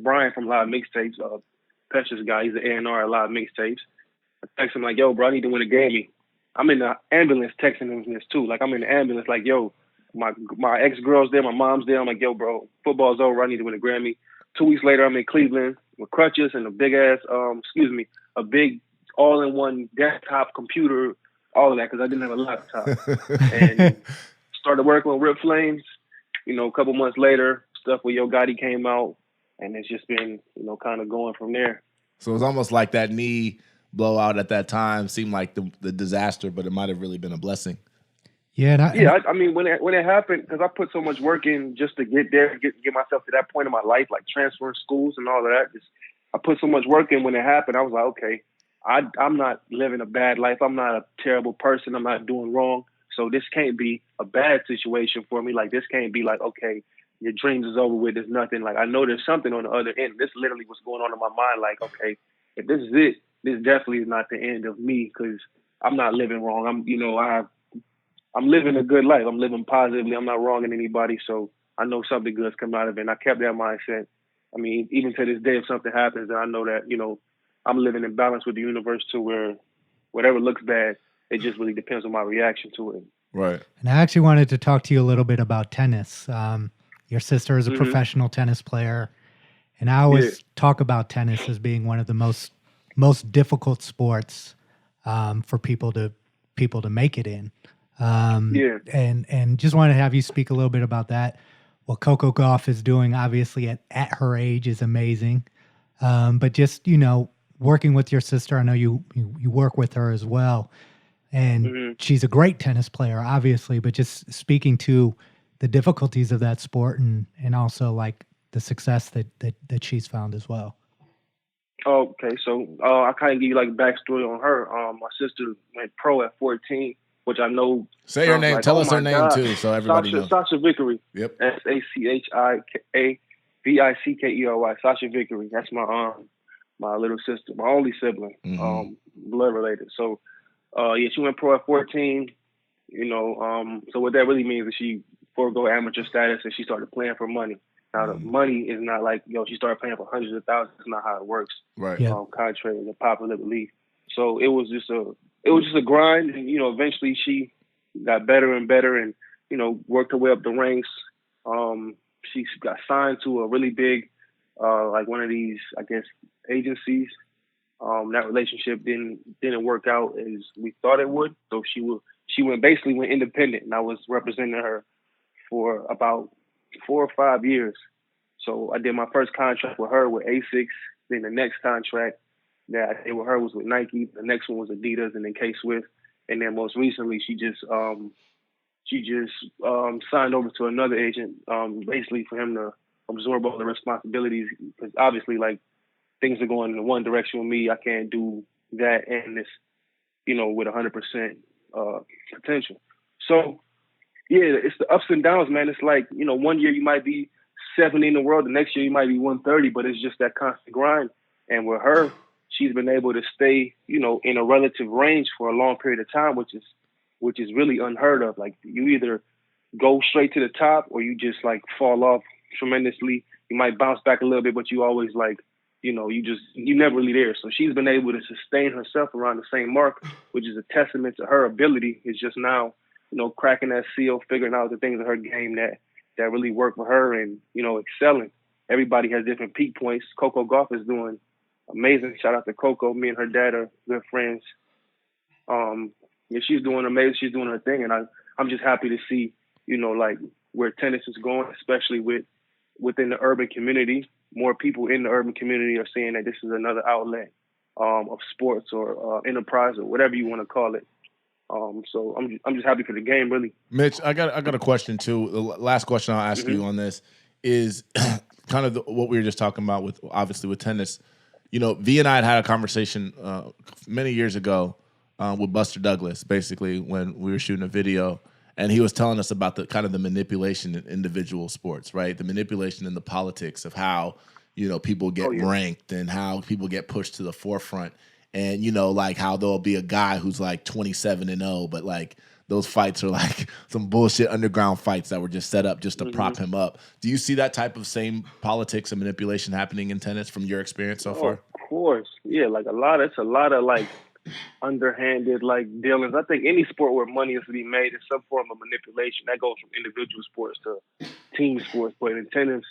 Brian from Live Mixtapes, Precious guy. He's an A&R at Live Mixtapes. I text him like, yo, bro, I need to win a game. I'm in the ambulance texting him this too. Like I'm in the ambulance like, yo, my ex-girl's there, my mom's there. I'm like, yo, bro, football's over. I need to win a Grammy. 2 weeks later, I'm in Cleveland with crutches and a big all-in-one desktop computer, all of that because I didn't have a laptop. And started working with Rip Flames. A couple months later, stuff with Yo Gotti came out, and it's just been, kind of going from there. So it was almost like that knee blowout at that time seemed like the disaster, but it might have really been a blessing. Yeah, I mean, when it happened, because I put so much work in just to get there, get myself to that point in my life, like transferring schools and all of that. I put so much work in when it happened. I was like, okay, I'm not living a bad life. I'm not a terrible person. I'm not doing wrong. So this can't be a bad situation for me. Like, this can't be like, okay, your dreams is over with. There's nothing. Like, I know there's something on the other end. This literally was going on in my mind. Like, okay, if this is it, this definitely is not the end of me because I'm not living wrong. I'm living a good life. I'm living positively. I'm not wronging anybody. So I know something good's come out of it. And I kept that mindset. I mean, even to this day, if something happens, then I know that, I'm living in balance with the universe to where whatever looks bad, it just really depends on my reaction to it. Right. And I actually wanted to talk to you a little bit about tennis. Your sister is a professional tennis player. And I always talk about tennis as being one of the most difficult sports for people to make it in. And just want to have you speak a little bit about that. What Coco Gauff is doing, obviously at her age, is amazing. But just working with your sister, I know you work with her as well, and she's a great tennis player, obviously. But just speaking to the difficulties of that sport and also like the success that she's found as well. Okay, so I kind of give you like backstory on her. My sister went pro at 14. Which I know. Say her name. Like, tell us her name too, so everybody knows. Sasha Vickery. Yep. SACHIAVICKERY. Sasha Vickery. That's my little sister, my only sibling, blood related. So, she went pro at 14. So what that really means is she forego amateur status and she started playing for money. Now the money is not like she started playing for hundreds of thousands. That's not how it works. Right. Yeah. Contrary to the popular belief. So it was just a grind, and eventually she got better and better, and worked her way up the ranks. She got signed to a really big, like one of these, I guess, agencies. That relationship didn't work out as we thought it would. So she went independent, and I was representing her for about 4 or 5 years. So I did my first contract with her with Asics. Then the next contract that I did with her was with Nike. The next one was Adidas, and then K-Swift. And then most recently, she just signed over to another agent, basically for him to absorb all the responsibilities. Because obviously, like, things are going in one direction with me. I can't do that and this, with 100% potential. So, yeah, it's the ups and downs, man. It's like, 1 year you might be 70 in the world. The next year you might be 130, but it's just that constant grind. And with her, she's been able to stay, you know, in a relative range for a long period of time, which is really unheard of. Like, you either go straight to the top or you just like fall off tremendously. You might bounce back a little bit, but you always like, you know, you never really there. So she's been able to sustain herself around the same mark, which is a testament to her ability. It's just now, you know, cracking that seal, figuring out the things in her game that really work for her, and, you know, excelling. Everybody has different peak points. Coco Gauff is doing amazing. Shout out to Coco. Me and her dad are good friends. Yeah, she's doing amazing. She's doing her thing, and I'm just happy to see, you know, like where tennis is going, especially within the urban community. More people in the urban community are saying that this is another outlet of sports or enterprise or whatever you want to call it. So I'm just happy for the game, really. Mitch, I got a question too. The last question I'll ask you on this is kind of what we were just talking about with tennis. You know, V and I had a conversation many years ago with Buster Douglas, basically when we were shooting a video, and he was telling us about the kind of the manipulation in individual sports, right? The manipulation in the politics of how, you know, people get ranked and how people get pushed to the forefront. And, you know, like how there'll be a guy who's like 27-0, but like those fights are like some bullshit underground fights that were just set up just to prop him up. Do you see that type of same politics and manipulation happening in tennis from your experience so far? Of course. Yeah, like it's a lot of like underhanded like dealings. I think any sport where money is to be made is some form of manipulation. That goes from individual sports to team sports. But in tennis,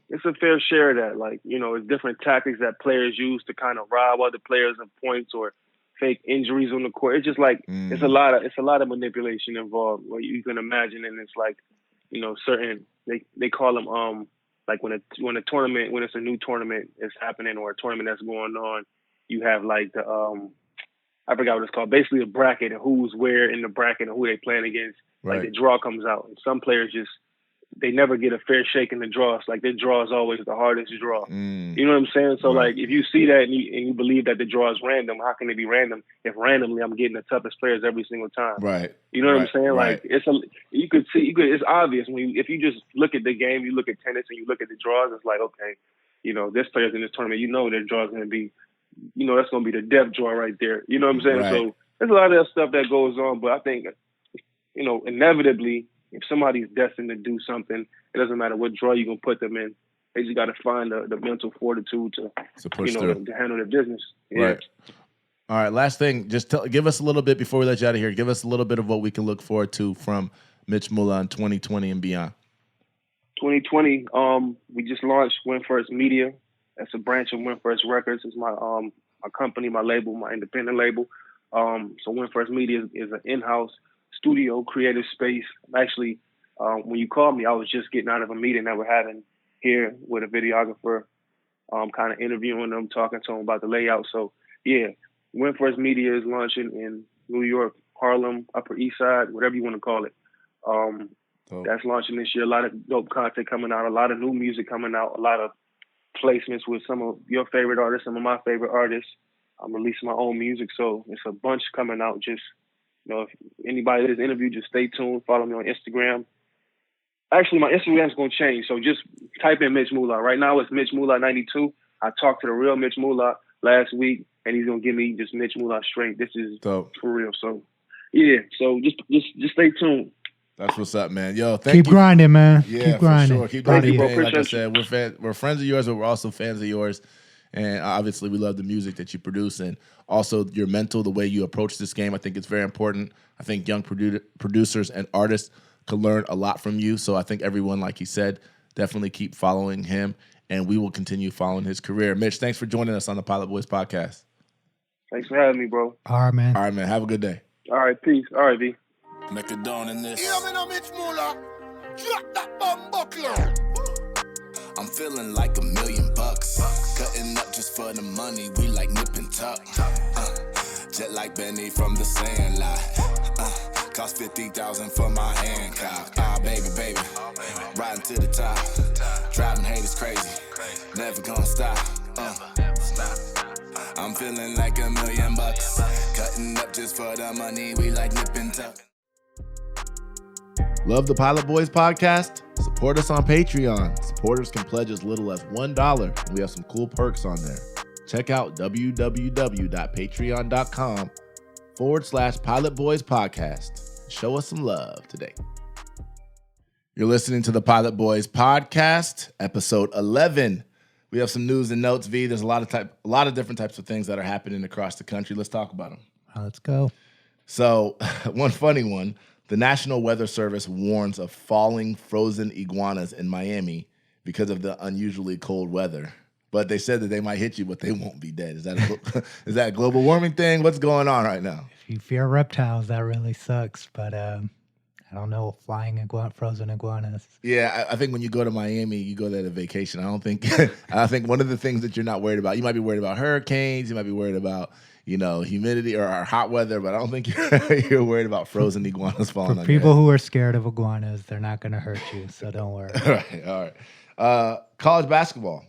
it's a fair share of that. Like, you know, it's different tactics that players use to kind of rob other players of points or fake injuries on the court. It's just like it's a lot of manipulation involved, what you can imagine. And it's like, you know, certain they call them like when it's a new tournament is happening or a tournament that's going on, you have like the I forgot what it's called. Basically a bracket and who's where in the bracket and who they playing against. Right. Like the draw comes out, and some players just they never get a fair shake in the draws. Like their draw is always the hardest draw. You know what I'm saying? So like if you see that and you believe that the draw is random, how can it be random if randomly I'm getting the toughest players every single time? Right. You know what I'm saying? Right. Like it's obvious if you just look at the game, you look at tennis and you look at the draws, it's like, okay, you know, this player's in this tournament, you know their draw's gonna be, you know, that's gonna be the death draw right there. You know what I'm saying? Right. So there's a lot of that stuff that goes on, but I think, you know, inevitably if somebody's destined to do something, it doesn't matter what draw you're going to put them in. They just got to find the mental fortitude to handle their business. Yeah. Right. All right, last thing. Just give us a little bit before we let you out of here. Give us a little bit of what we can look forward to from Mitch Mula in 2020 and beyond. 2020, we just launched Win First Media. That's a branch of Win First Records. It's my company, my label, my independent label. So Win First Media is an in-house studio, creative space. Actually, when you called me, I was just getting out of a meeting that we're having here with a videographer, kind of interviewing them, talking to them about the layout. So, yeah, Win First Media is launching in New York, Harlem, Upper East Side, whatever you want to call it. That's launching this year. A lot of dope content coming out, a lot of new music coming out, a lot of placements with some of your favorite artists, some of my favorite artists. I'm releasing my own music, so it's a bunch coming out. Just, you know, if anybody does interview, just stay tuned. Follow me on Instagram. Actually, my Instagram's going to change, so just type in Mitch Mula. Right now, it's Mitch Mula 92. I talked to the real Mitch Mula last week, and he's going to give me just Mitch Mula straight. This is dope. For real. So, yeah. So just stay tuned. That's what's up, man. Yo, thank you. Keep grinding, man. Yeah, keep grinding. For sure. Keep grinding. Like I said, we're friends of yours, but we're also fans of yours. And obviously, we love the music that you produce, and also your mental, the way you approach this game. I think it's very important. I think young producers and artists can learn a lot from you. So I think everyone, like he said, definitely keep following him, and we will continue following his career. Mitch, thanks for joining us on the Pilot Boys podcast. Thanks for having me, bro. All right, man. All right, man. Have a good day. All right, peace. All right, V. Mekka Don and this. Mitch Mula. Drop that bomb buckler. I'm feeling like $1 million. Cutting up just for the money, we like nip and tuck. Jet like Benny from the Sandlot. Cost 50,000 for my Hancock. Ah, baby. Riding to the top. Driving haters crazy. Never gonna stop. I'm feeling like $1 million. Cutting up just for the money, we like nip and tuck. Love the Pilot Boys podcast? Support us on Patreon. Supporters can pledge as little as $1, and we have some cool perks on there. Check out www.patreon.com/Pilot Boys podcast. Show us some love today. You're listening to the Pilot Boys podcast, episode 11. We have some news and notes, V. There's a lot of different types of things that are happening across the country. Let's talk about them. Let's go. So, one funny one. The National Weather Service warns of falling frozen iguanas in Miami because of the unusually cold weather. But they said that they might hit you, but they won't be dead. Is that a global warming thing? What's going on right now? If you fear reptiles, that really sucks. But I don't know, flying frozen iguanas. Yeah, I think when you go to Miami, you go there to vacation. I think one of the things that you're not worried about, you might be worried about hurricanes, you might be worried about humidity or hot weather, but I don't think you're worried about frozen iguanas falling on you. For people who are scared of iguanas, they're not going to hurt you, so don't worry. All right. College basketball.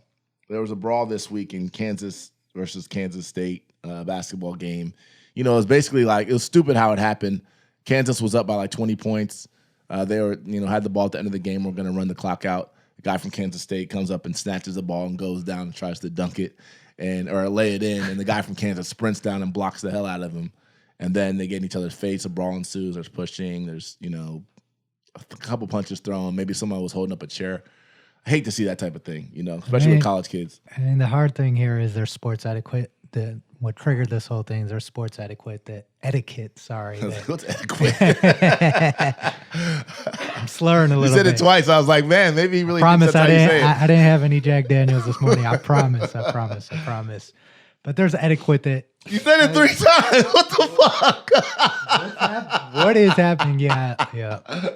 There was a brawl this week in Kansas versus Kansas State basketball game. It was basically it was stupid how it happened. Kansas was up by 20 points. They were, had the ball at the end of the game. We're going to run the clock out. The guy from Kansas State comes up and snatches the ball and goes down and tries to dunk it. Or lay it in, and the guy from Kansas sprints down and blocks the hell out of him. And then they get in each other's face, a brawl ensues, there's pushing, there's, a couple punches thrown, maybe someone was holding up a chair. I hate to see that type of thing, especially with college kids. And the hard thing here is there's sports etiquette. What triggered this whole thing is there's sports etiquette, sorry. What's etiquette? I'm slurring a little bit. You said it twice. I was like, man, maybe he really thinks that's how you say it. I didn't have any Jack Daniels this morning. I promise. But there's etiquette that... You said it 3 times. What the fuck? What is happening? Yeah.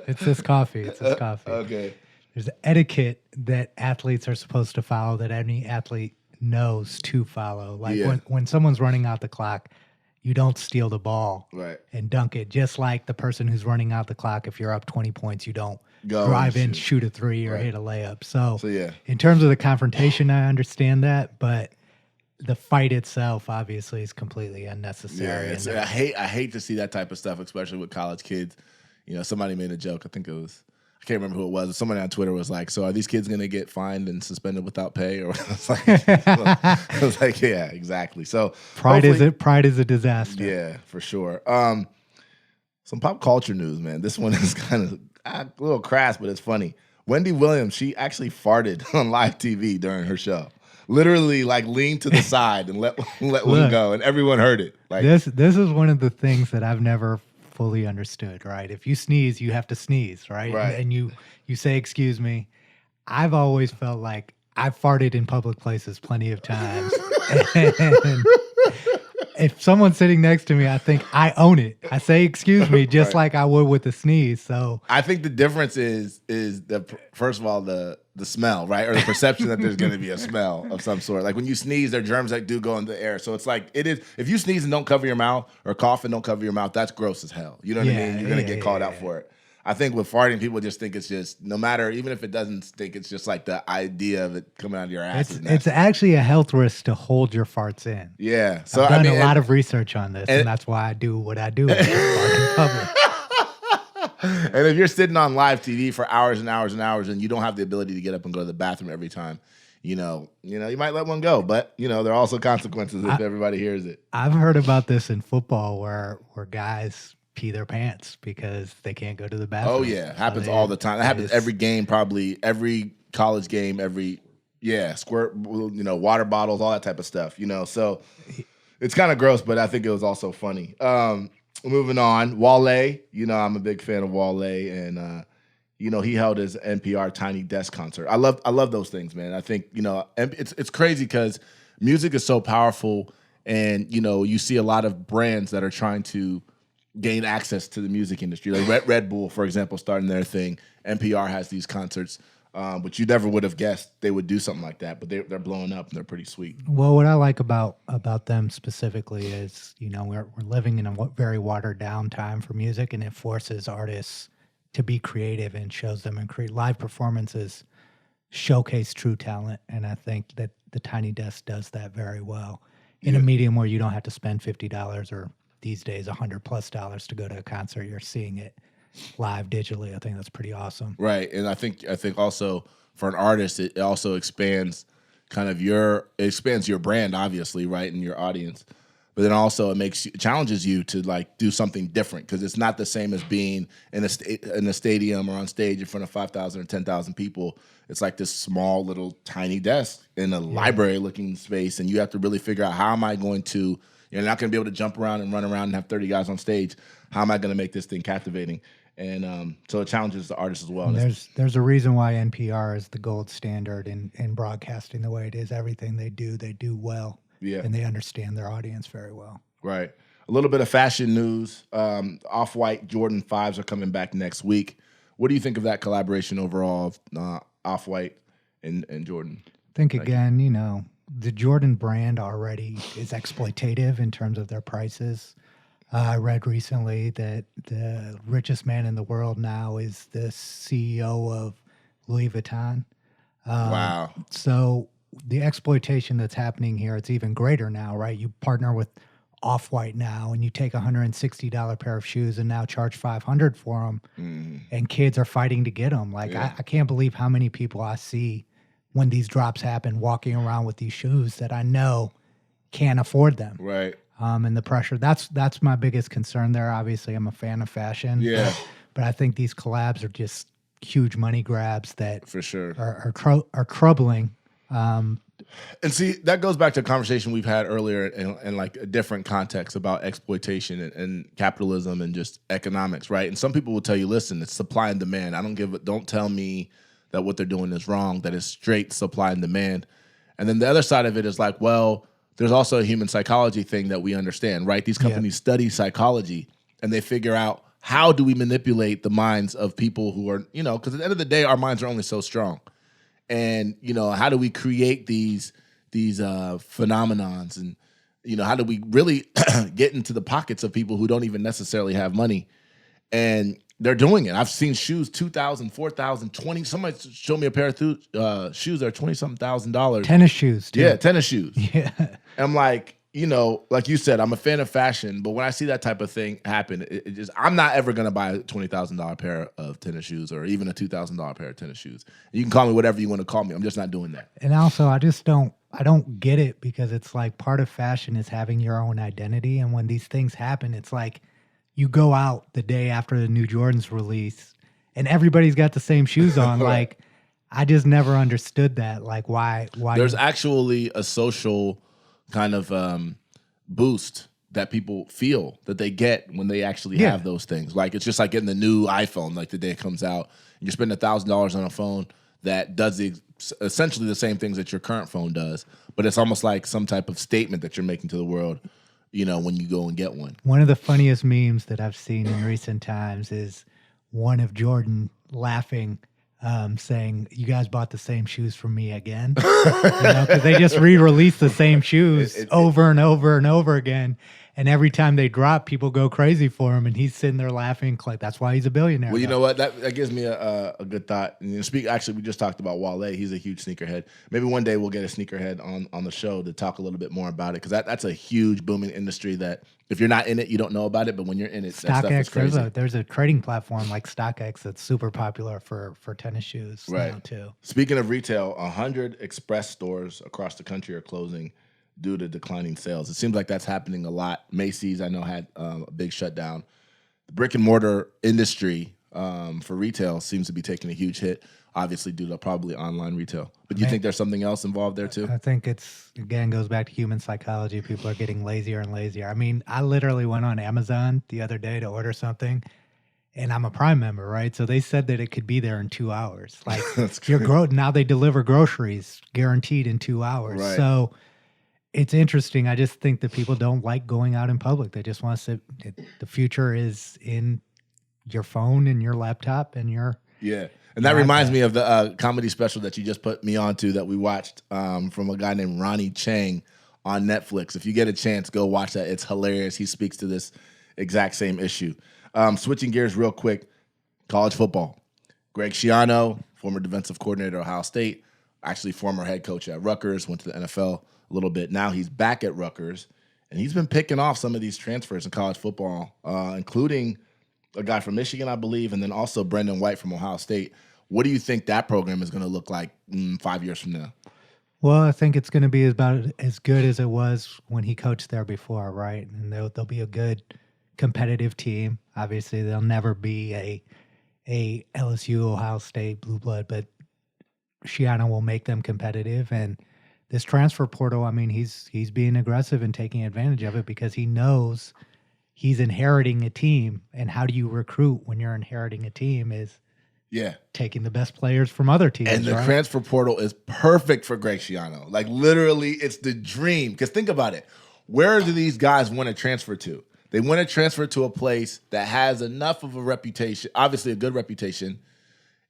It's this coffee. Okay. There's etiquette that athletes are supposed to follow that any athlete knows to follow. When someone's running out the clock, you don't steal the ball and dunk it. Just like the person who's running out the clock, if you're up 20 points, you don't drive in, shoot a 3 or hit a layup. So in terms of the confrontation, I understand that, but the fight itself obviously is completely unnecessary. Yeah, I hate to see that type of stuff, especially with college kids. Somebody made a joke. I think it was, I can't remember who it was. Somebody on Twitter was like, "So are these kids going to get fined and suspended without pay?" Or I was like, yeah, exactly. So pride is a disaster. Yeah, for sure. Some pop culture news, man. This one is kind of a little crass, but it's funny. Wendy Williams, she actually farted on live TV during her show. Literally, leaned to the side and let one go, and everyone heard it. This is one of the things that I've never fully understood, right? If you sneeze, you have to sneeze, right? And you say, "Excuse me." I've always felt like I've farted in public places plenty of times. And if someone's sitting next to me, I think I own it. I say, "Excuse me," just like I would with a sneeze. So I think the difference is first of all, the smell, right? Or the perception that there's going to be a smell of some sort. Like when you sneeze, there are germs that do go in the air. So it's it is, if you sneeze and don't cover your mouth or cough and don't cover your mouth, that's gross as hell. You know what I mean? You're going to get called out for it. I think with farting, people just think it's just, no matter, even if it doesn't stink, it's just the idea of it coming out of your ass. It's actually a health risk to hold your farts in. Yeah. So I've done a lot of research on this, and that's why I do what I do. Fart in public. And if you're sitting on live TV for hours and hours and hours and you don't have the ability to get up and go to the bathroom every time, you might let one go. But, there are also consequences if everybody hears it. I've heard about this in football where guys pee their pants because they can't go to the bathroom. Oh, yeah. Happens all the time. That happens every game, probably every college game, squirt, water bottles, all that type of stuff, So it's kind of gross, but I think it was also funny. Moving on, Wale, I'm a big fan of Wale, and he held his NPR Tiny Desk concert. I love those things, man. I think it's crazy because music is so powerful, and you see a lot of brands that are trying to gain access to the music industry. Like Red Bull, for example, starting their thing. NPR has these concerts. But you never would have guessed they would do something like that. But they're blowing up and they're pretty sweet. Well, what I like about them specifically is, we're living in a very watered down time for music, and it forces artists to be creative and shows them and create live performances, showcase true talent. And I think that the Tiny Desk does that very well in a medium where you don't have to spend $50 or these days $100+ to go to a concert. You're seeing it live digitally. I think that's pretty awesome. Right, and I think also for an artist, it also expands kind of it expands your brand, obviously, right, and your audience. But then also it challenges you to like do something different because it's not the same as being in a stadium or on stage in front of 5,000 or 10,000 people. It's like this small little tiny desk in a library looking space, and you have to really figure out how am I going to. You're not going to be able to jump around and run around and have 30 guys on stage. How am I going to make this thing captivating? And so it challenges the artist as well. And there's a reason why NPR is the gold standard in broadcasting the way it is. Everything they do well. Yeah. And they understand their audience very well. Right. A little bit of fashion news. Off-White Jordan 5s are coming back next week. What do you think of that collaboration overall of Off-White and Jordan? I think, again, the Jordan brand already is exploitative in terms of their prices. I read recently that the richest man in the world now is the CEO of Louis Vuitton. Wow. So the exploitation that's happening here, it's even greater now, right? You partner with Off-White now, and you take $160 pair of shoes and now charge $500 for them, and kids are fighting to get them. Like, I can't believe how many people I see when these drops happen walking around with these shoes that I know can't afford them. Right. And the pressure, that's my biggest concern there. Obviously, I'm a fan of fashion. Yeah. But I think these collabs are just huge money grabs that for sure are troubling. And see, that goes back to a conversation we've had earlier in like a different context about exploitation and capitalism and just economics, right? And some people will tell you, listen, it's supply and demand. Don't tell me that what they're doing is wrong, that it's straight supply and demand. And then the other side of it is like, well, there's also a human psychology thing that we understand, right? These companies study psychology and they figure out how do we manipulate the minds of people who are, because at the end of the day, our minds are only so strong. And, how do we create these phenomenons? And, how do we really get into the pockets of people who don't even necessarily have money? And they're doing it. I've seen shoes, $2,000, $4,000, $20,000. Somebody showed me a pair of shoes that are $20-something $1,000. Tennis shoes, too. Yeah, tennis shoes. Yeah. And I'm like, like you said, I'm a fan of fashion, but when I see that type of thing happen, I'm not ever going to buy a $20,000 pair of tennis shoes or even a $2,000 pair of tennis shoes. You can call me whatever you want to call me. I'm just not doing that. And also, I don't get it because it's like part of fashion is having your own identity. And when these things happen, it's like you go out the day after the new Jordans release and everybody's got the same shoes on. Like, I just never understood that. Like, why? There's actually a social kind of boost that people feel that they get when they actually have those things. Like, it's just like getting the new iPhone, like the day it comes out, and you're spending $1,000 on a phone that does essentially the same things that your current phone does, but it's almost like some type of statement that you're making to the world, when you go and get one. One of the funniest memes that I've seen in recent times is one of Jordan laughing, saying, "You guys bought the same shoes from me again," because they just re-release the same shoes over and over and over again. And every time they drop, people go crazy for him, and he's sitting there laughing. Like, that's why he's a billionaire. Well, you know what? That gives me a good thought. Actually, we just talked about Wale. He's a huge sneakerhead. Maybe one day we'll get a sneakerhead on the show to talk a little bit more about it, because that's a huge booming industry that if you're not in it, you don't know about it. But when you're in it, that stuff is crazy. There's a trading platform like StockX that's super popular for tennis shoes now too. Speaking of retail, 100 express stores across the country are closing due to declining sales. It seems like that's happening a lot. Macy's, I know, had a big shutdown. The brick and mortar industry for retail seems to be taking a huge hit, obviously due to probably online retail. But do you think there's something else involved there too? I think goes back to human psychology. People are getting lazier and lazier. I mean, I literally went on Amazon the other day to order something, and I'm a Prime member, right? So they said that it could be there in 2 hours. Like, now they deliver groceries guaranteed in 2 hours. Right. So it's interesting. I just think that people don't like going out in public. They just want to sit. The future is in your phone and your laptop and your And that reminds me of the comedy special that you just put me onto that we watched from a guy named Ronnie Chang on Netflix. If you get a chance, go watch that. It's hilarious. He speaks to this exact same issue. Switching gears real quick, college football. Greg Schiano, former defensive coordinator at Ohio State, actually former head coach at Rutgers, went to the NFL a little bit. Now he's back at Rutgers, and he's been picking off some of these transfers in college football, including a guy from Michigan, I believe, and then also Brendan White from Ohio State. What do you think that program is going to look like 5 years from now? Well, I think it's going to be about as good as it was when he coached there before, right? And they'll be a good competitive team. Obviously, they'll never be a LSU, Ohio State blue blood, but Schiano will make them competitive. And this transfer portal, I mean, he's being aggressive and taking advantage of it because he knows he's inheriting a team. And how do you recruit when you're inheriting a team is taking the best players from other teams. And the transfer portal is perfect for Greg Schiano. Like, literally, it's the dream. Because think about it. Where do these guys want to transfer to? They want to transfer to a place that has enough of a reputation, obviously a good reputation,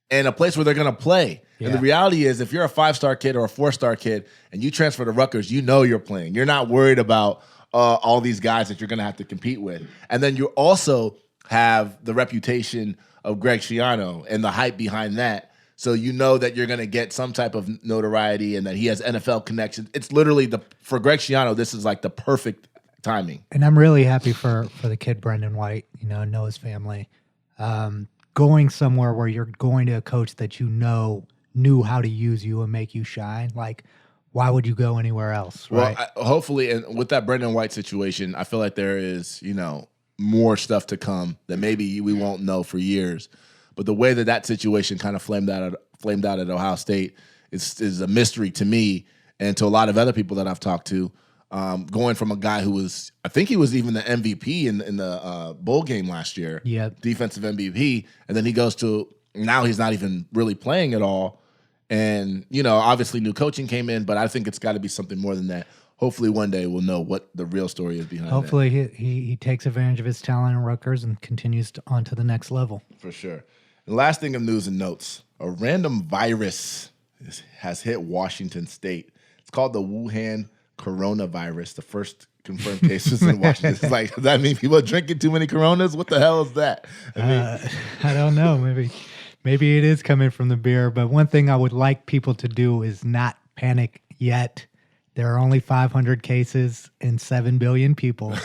and a place where they're going to play. Yeah. And the reality is, if you're a 5-star kid or a 4-star kid and you transfer to Rutgers, you know you're playing. You're not worried about all these guys that you're going to have to compete with. And then you also have the reputation of Greg Schiano and the hype behind that. So you know that you're going to get some type of notoriety and that he has NFL connections. It's literally, for Greg Schiano, this is like the perfect timing. And I'm really happy for the kid Brendan White, know his family. Going somewhere where you're going to a coach that knew how to use you and make you shine, like, why would you go anywhere else, right? Well, hopefully, and with that Brendan White situation, I feel like there is, more stuff to come that maybe we won't know for years. But the way that situation kind of flamed out at Ohio State is a mystery to me and to a lot of other people that I've talked to. Going from a guy who I think he was even the MVP in the bowl game last year, defensive MVP, and then he goes to, now he's not even really playing at all. And, obviously new coaching came in, but I think it's got to be something more than that. Hopefully one day we'll know what the real story is behind Hopefully he takes advantage of his talent in Rutgers and continues on to the next level. For sure. And last thing of news and notes, a random virus has hit Washington State. It's called the Wuhan coronavirus, the first confirmed cases in Washington. It's like, does that mean people are drinking too many Coronas? What the hell is that? I don't know. Maybe it is coming from the beer, but one thing I would like people to do is not panic yet. There are only 500 cases and 7 billion people. Right.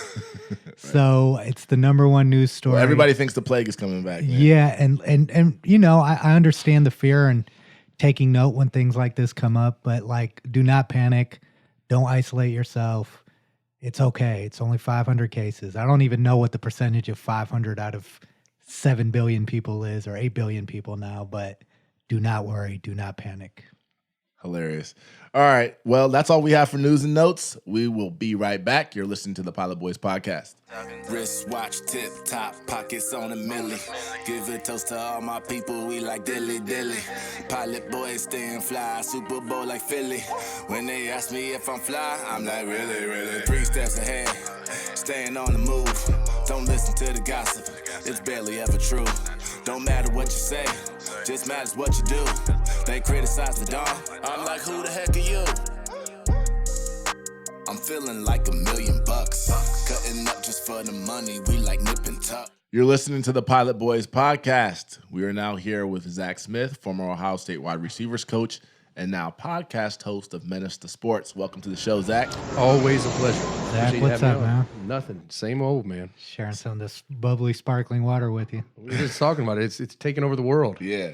So it's the number one news story. Well, everybody thinks the plague is coming back. Man. Yeah, and I understand the fear and taking note when things like this come up, but like, do not panic. Don't isolate yourself. It's okay. It's only 500 cases. I don't even know what the percentage of 500 out of 7 billion people is, or 8 billion people now, but do not worry. Do not panic. Hilarious. All right. Well, that's all we have for news and notes. We will be right back. You're listening to the Pilot Boys podcast. Wristwatch tip top, pockets on a milli. Give a toast to all my people, we like dilly dilly. Pilot Boys staying fly, Super Bowl like Philly. When they ask me if I'm fly, I'm like really. 3 steps ahead, staying on the move. Don't listen to the gossip, it's barely ever true. Don't matter what you say, just matters what you do. They criticize the dawn, I'm like, who the heck are you? I'm feeling like $1 million. Cutting up just for the money, we like nip and tuck. You're listening to the Pilot Boys podcast. We are now here with Zach Smith, former Ohio State wide receivers coach, and now podcast host of Menace to Sports. Welcome to the show, Zach. Always a pleasure. Zach, what's up, man? Nothing. Same old, man. Sharing some of this bubbly, sparkling water with you. We were just talking about it. It's taking over the world. Yeah.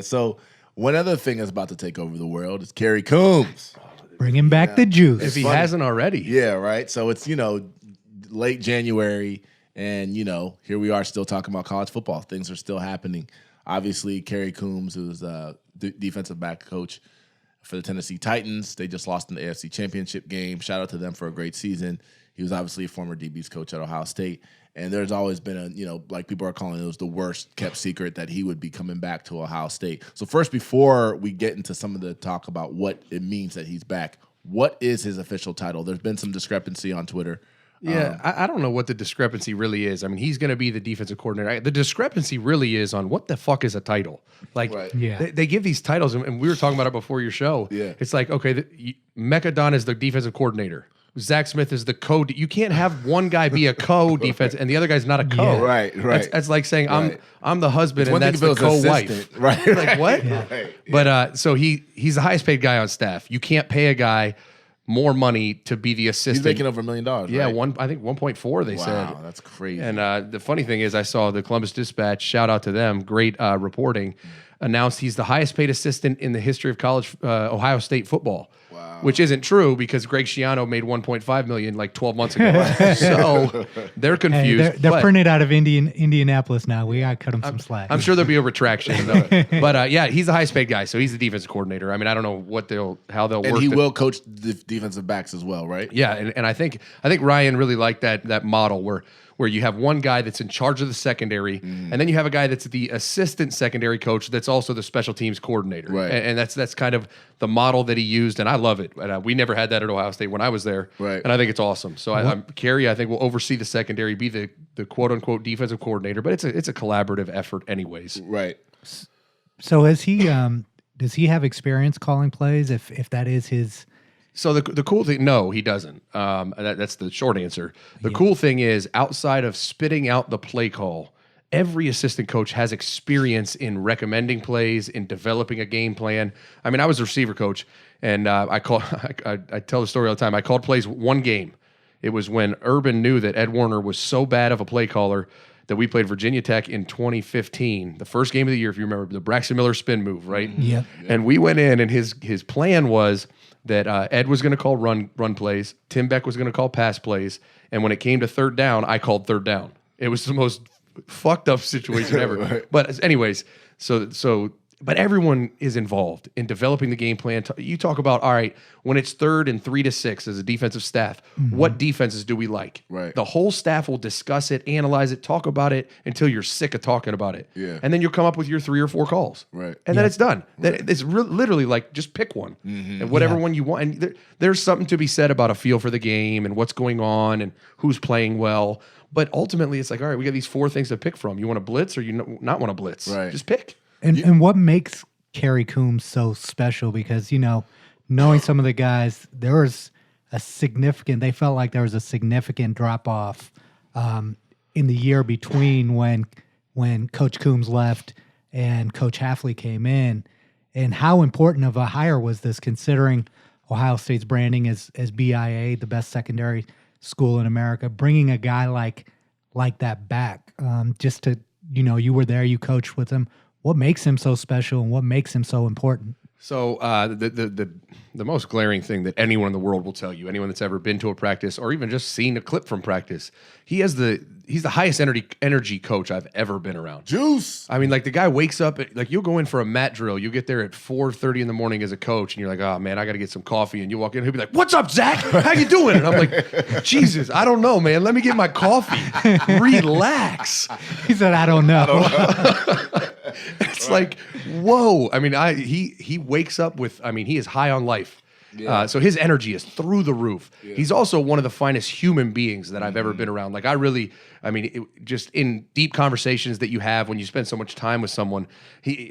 So one other thing that's about to take over the world is Kerry Coombs. Bringing back the juice. If he hasn't already. Yeah, right? So it's, late January, and, here we are still talking about college football. Things are still happening. Obviously, Kerry Coombs, who's defensive back coach for the Tennessee Titans. They just lost in the AFC Championship game. Shout out to them for a great season. He was obviously a former DB's coach at Ohio State. And there's always been like people are calling it was the worst kept secret that he would be coming back to Ohio State. So first, before we get into some of the talk about what it means that he's back, what is his official title? There's been some discrepancy on Twitter. Yeah, I don't know what the discrepancy really is. I mean, he's going to be the defensive coordinator. The discrepancy really is on what the fuck is a title. Like, they give these titles, and we were talking about it before your show. Yeah. It's like, okay, Mekka Don is the defensive coordinator. Zach Smith is the you can't have one guy be a co-defense and the other guy's not a co. Yeah. Right. That's like saying I'm the husband and that's the co-wife. Right. Like what? Yeah. But so he's the highest paid guy on staff. You can't pay a guy more money to be the assistant. He's making over $1 million. Yeah, right? I think 1.4. They said. Wow, that's crazy. And the funny thing is, I saw the Columbus Dispatch. Shout out to them. Great reporting. Announced he's the highest paid assistant in the history of college Ohio State football. Wow. Which isn't true because Greg Schiano made $1.5 million like 12 months ago. So they're confused. Hey, they're printed out of Indianapolis now. We got to cut them some slack. I'm sure there'll be a retraction. But yeah, he's the highest paid guy, so he's the defensive coordinator. I mean, I don't know how they'll work. And he will coach the defensive backs as well, right? Yeah, and I think Ryan really liked that model where you have one guy that's in charge of the secondary, and then you have a guy that's the assistant secondary coach that's also the special teams coordinator. Right. And that's kind of the model that he used, and I love it. And, we never had that at Ohio State when I was there, right. And I think it's awesome. So Kerry, I think, will oversee the secondary, be the quote-unquote defensive coordinator, but it's a collaborative effort anyways. Right. So does he have experience calling plays if that is his... So the cool thing, no, he doesn't. That's the short answer. The cool thing is, outside of spitting out the play call, every assistant coach has experience in recommending plays, in developing a game plan. I mean, I was a receiver coach, and I tell the story all the time. I called plays one game. It was when Urban knew that Ed Warner was so bad of a play caller that we played Virginia Tech in 2015, the first game of the year, if you remember, the Braxton Miller spin move, right? Yeah. And we went in, and his plan was that Ed was going to call run plays, Tim Beck was going to call pass plays, and when it came to third down, I called third down. It was the most fucked up situation ever. Right. But anyways, but everyone is involved in developing the game plan. You talk about, all right, when it's 3rd and 3 to 6 as a defensive staff, what defenses do we like? Right. The whole staff will discuss it, analyze it, talk about it until you're sick of talking about it. Yeah. And then you'll come up with your 3 or 4 calls. Right. And then it's done. Right. It's literally like just pick one and whatever one you want. And there's something to be said about a feel for the game and what's going on and who's playing well. But ultimately, it's like, all right, we got these 4 things to pick from. You want to blitz or you not want to blitz? Right. Just pick. And what makes Kerry Coombs so special? Because, knowing some of the guys, they felt like there was a significant drop off in the year between when Coach Coombs left and Coach Hafley came in. And how important of a hire was this, considering Ohio State's branding as BIA, the best secondary school in America, bringing a guy like that back, just to, you were there, you coached with him. What makes him so special and what makes him so important? So the most glaring thing that anyone in the world will tell you, anyone that's ever been to a practice or even just seen a clip from practice, he's the highest energy coach I've ever been around. Juice. I mean, like the guy wakes up like you'll go in for a mat drill, you get there at 4:30 in the morning as a coach, and you're like, oh man, I got to get some coffee, and you walk in, he'll be like, what's up, Zach? How you doing? And I'm like, Jesus, I don't know, man. Let me get my coffee. Relax. He said, I don't know. It's like, whoa. I mean, he wakes up with, he is high on life. Yeah. So his energy is through the roof. Yeah. He's also one of the finest human beings that I've ever been around. Like just in deep conversations that you have when you spend so much time with someone,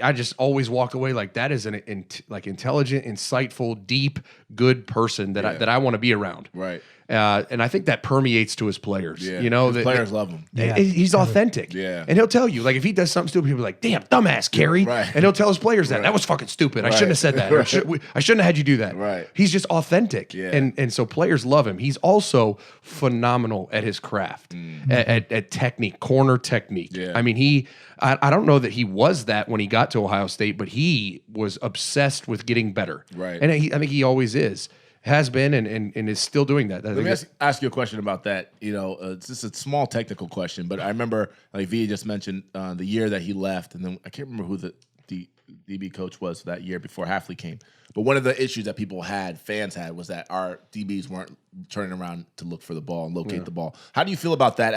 I just always walk away like that is an intelligent, insightful, deep, good person that I want to be around. Right. And I think that permeates to his players. Yeah. His players love him. Yeah. He's authentic. Yeah. And he'll tell you, like, if he does something stupid, he'll be like, damn, dumbass, Kerry. Right. And he'll tell his players that. That was fucking stupid. I shouldn't have said that. Or I shouldn't have had you do that. Right. He's just authentic. Yeah. And so players love him. He's also phenomenal at his craft, at technique, corner technique. Yeah. I mean, I don't know that he was that when he got to Ohio State, but he was obsessed with getting better. Right. And I think he always is. Has been and is still doing that. Let me ask you a question about that. It's just a small technical question, but I remember, like V just mentioned, the year that he left, and then I can't remember who the DB coach was that year before Hafley came. But one of the issues that fans had, was that our DBs weren't turning around to look for the ball and locate the ball. How do you feel about that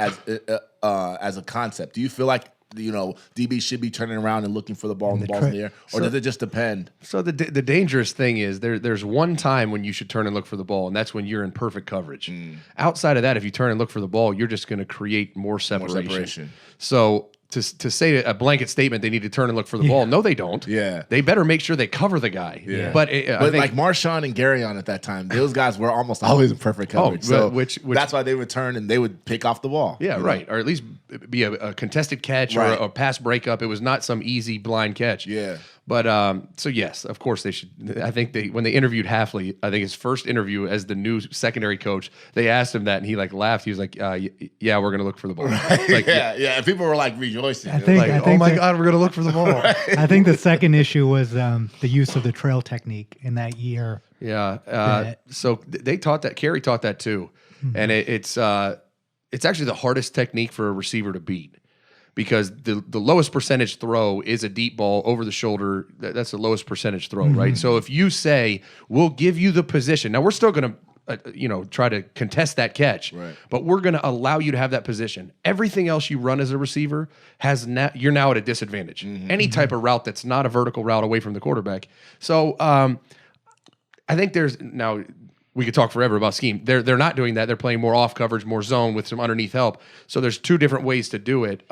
as a concept? Do you feel like DB should be turning around and looking for the ball and the ball's in the air, or does it just depend? So the dangerous thing is there's one time when you should turn and look for the ball, and that's when you're in perfect coverage. Outside of that, if you turn and look for the ball, you're just going to create more separation. So to say a blanket statement, they need to turn and look for the ball. No, they don't. Yeah. They better make sure they cover the guy. Yeah. But I think, like Marshawn and Garyon at that time, those guys were almost always in perfect coverage. So which that's why they would turn and they would pick off the ball. Yeah, right. Or at least be a contested catch or a pass breakup. It was not some easy blind catch. Yeah. But so yes, of course they should. I think when they interviewed Hafley, I think his first interview as the new secondary coach, they asked him that, and he like laughed. He was like, "Yeah, we're gonna look for the ball." Right. Like, yeah. And people were like rejoicing. I think, oh my God, we're gonna look for the ball. I think the second issue was the use of the trail technique in that year. Yeah. So they taught that. Kerry taught that too, and it's actually the hardest technique for a receiver to beat. Because the lowest percentage throw is a deep ball over the shoulder. That's the lowest percentage throw, right? So if you say, we'll give you the position. Now, we're still going to, try to contest that catch. Right. But we're going to allow you to have that position. Everything else you run as a receiver, you're now at a disadvantage. Any type of route that's not a vertical route away from the quarterback. So I think now we could talk forever about scheme. They're not doing that. They're playing more off coverage, more zone with some underneath help. So there's two different ways to do it.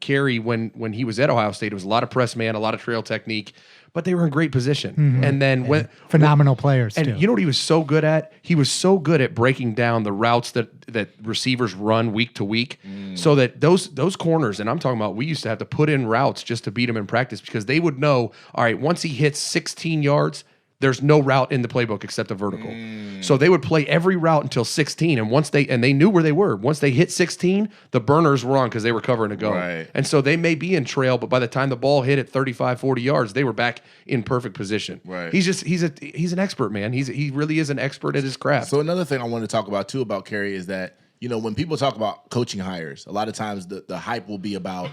Kerry, when he was at Ohio State, it was a lot of press man, a lot of trail technique, but they were in great position. And then phenomenal players and too. You know what he was so good at? He was so good at breaking down the routes that receivers run week to week, so that those corners, and I'm talking about, we used to have to put in routes just to beat him in practice because they would know, all right, once he hits 16 yards, there's no route in the playbook except a vertical. So they would play every route until 16, and they knew where they were. Once they hit 16, the burners were on because they were covering a go. Right. And so they may be in trail, but by the time the ball hit at 35, 40 yards, they were back in perfect position. Right. He's an expert, man. He really is an expert at his craft. So another thing I wanted to talk about too about Kerry is that, when people talk about coaching hires, a lot of times the hype will be about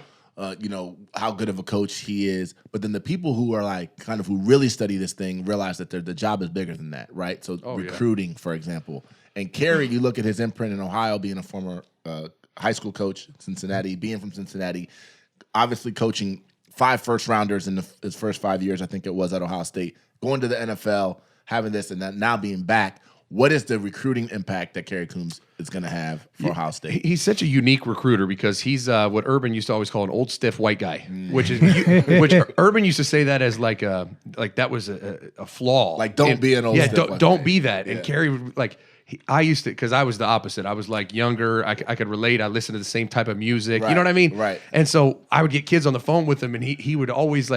how good of a coach he is. But then the people who are who really study this thing realize that the job is bigger than that, right? So recruiting, for example. And Kerry, you look at his imprint in Ohio, being a former high school coach, Cincinnati, being from Cincinnati, obviously coaching 5 first-rounders in his first 5 years, I think it was, at Ohio State, going to the NFL, having this and that, now being back. What is the recruiting impact that Kerry Coombs is going to have for Ohio State? He's such a unique recruiter because he's what Urban used to always call an old stiff white guy, which Urban used to say that as like that was a flaw. Like don't be an old stiff white don't guy. be that. And Kerry would I used to, because I was the opposite. I was younger. I could relate. I listened to the same type of music. Right, you know what I mean? right. And so I would get kids on the phone with him, and he would always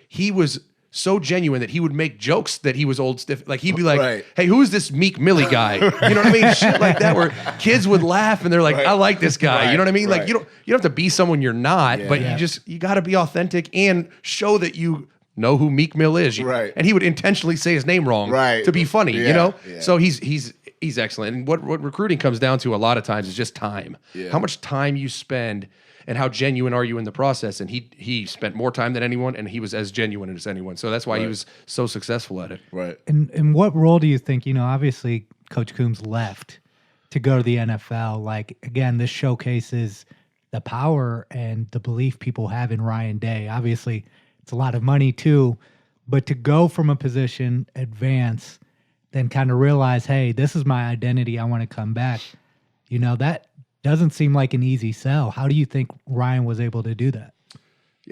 he was so genuine that he would make jokes that he was old stiff. He'd be like, Right. hey, who is this Meek Millie guy? You know what I mean? Shit like that, where kids would laugh and they're like, I like this guy. Right, You know what I mean? right. You don't have to be someone you're not, but Yeah. you got to be authentic and show that you know who Meek Mill is. Right. And he would intentionally say his name wrong Right. to be funny, Yeah, yeah. So he's excellent. And what recruiting comes down to a lot of times is just time. Yeah. How much time you spend and how genuine are you in the process? And he spent more time than anyone, and he was as genuine as anyone. So that's why he was so successful at it. Right. And what role do you think, obviously Coach Coombs left to go to the NFL. Again, this showcases the power and the belief people have in Ryan Day. Obviously, it's a lot of money too, but to go from a position, advance, then kind of realize, hey, this is my identity. I want to come back. That doesn't seem like an easy sell. How do you think Ryan was able to do that?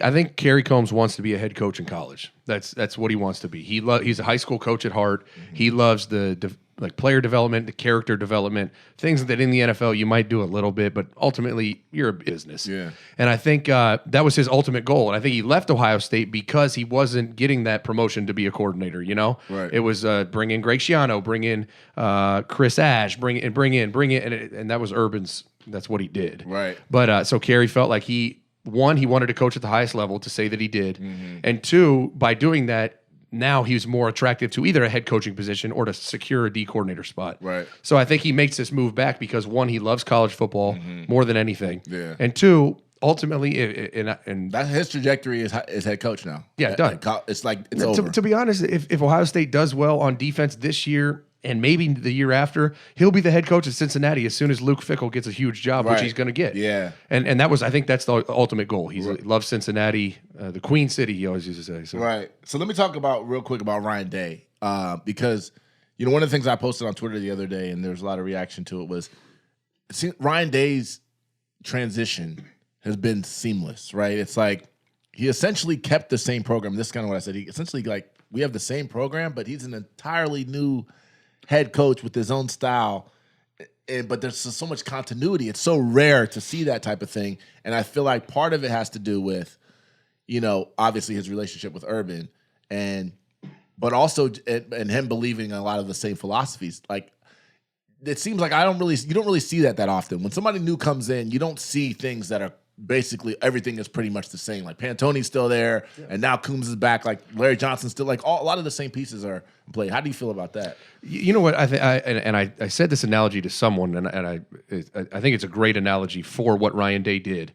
I think Kerry Coombs wants to be a head coach in college. That's what he wants to be. He's a high school coach at heart. Mm-hmm. He loves the player development, the character development, things that in the NFL you might do a little bit, but ultimately you're a business. Yeah. And I think that was his ultimate goal. And I think he left Ohio State because he wasn't getting that promotion to be a coordinator. Right. It was bring in Greg Schiano, bring in Chris Ash, bring in, and that was Urban's. That's what he did. Right. But so Kerry felt like he wanted to coach at the highest level, to say that he did. Mm-hmm. And 2, by doing that, now he was more attractive to either a head coaching position or to secure a D coordinator spot. Right. So I think he makes this move back because 1, he loves college football more than anything. Yeah. And 2, ultimately, and That's his trajectory is head coach now. Yeah, done. It's it's over. to be honest, if Ohio State does well on defense this year and maybe the year after, he'll be the head coach at Cincinnati as soon as Luke Fickell gets a huge job, which Right. he's going to get. Yeah. And I think that's the ultimate goal. He loves Cincinnati, the Queen City, he always used to say. So. Right. So let me talk real quick about Ryan Day, because one of the things I posted on Twitter the other day, and there was a lot of reaction to it, was Ryan Day's transition has been seamless. Right. It's he essentially kept the same program. This is kind of what I said. He essentially we have the same program, but he's an entirely new head coach with his own style. But there's so much continuity. It's so rare to see that type of thing. And I feel like part of it has to do with, obviously his relationship with Urban. but also and him believing in a lot of the same philosophies. Like, it seems like you don't really see that often. When somebody new comes in, you don't see things that are basically everything is pretty much the same. Like Pantoni's still there, and now Coombs is back. Like Larry Johnson's still like a lot of the same pieces are in play. How do you feel about that? You know what I said this analogy to someone, and I think it's a great analogy for what Ryan Day did.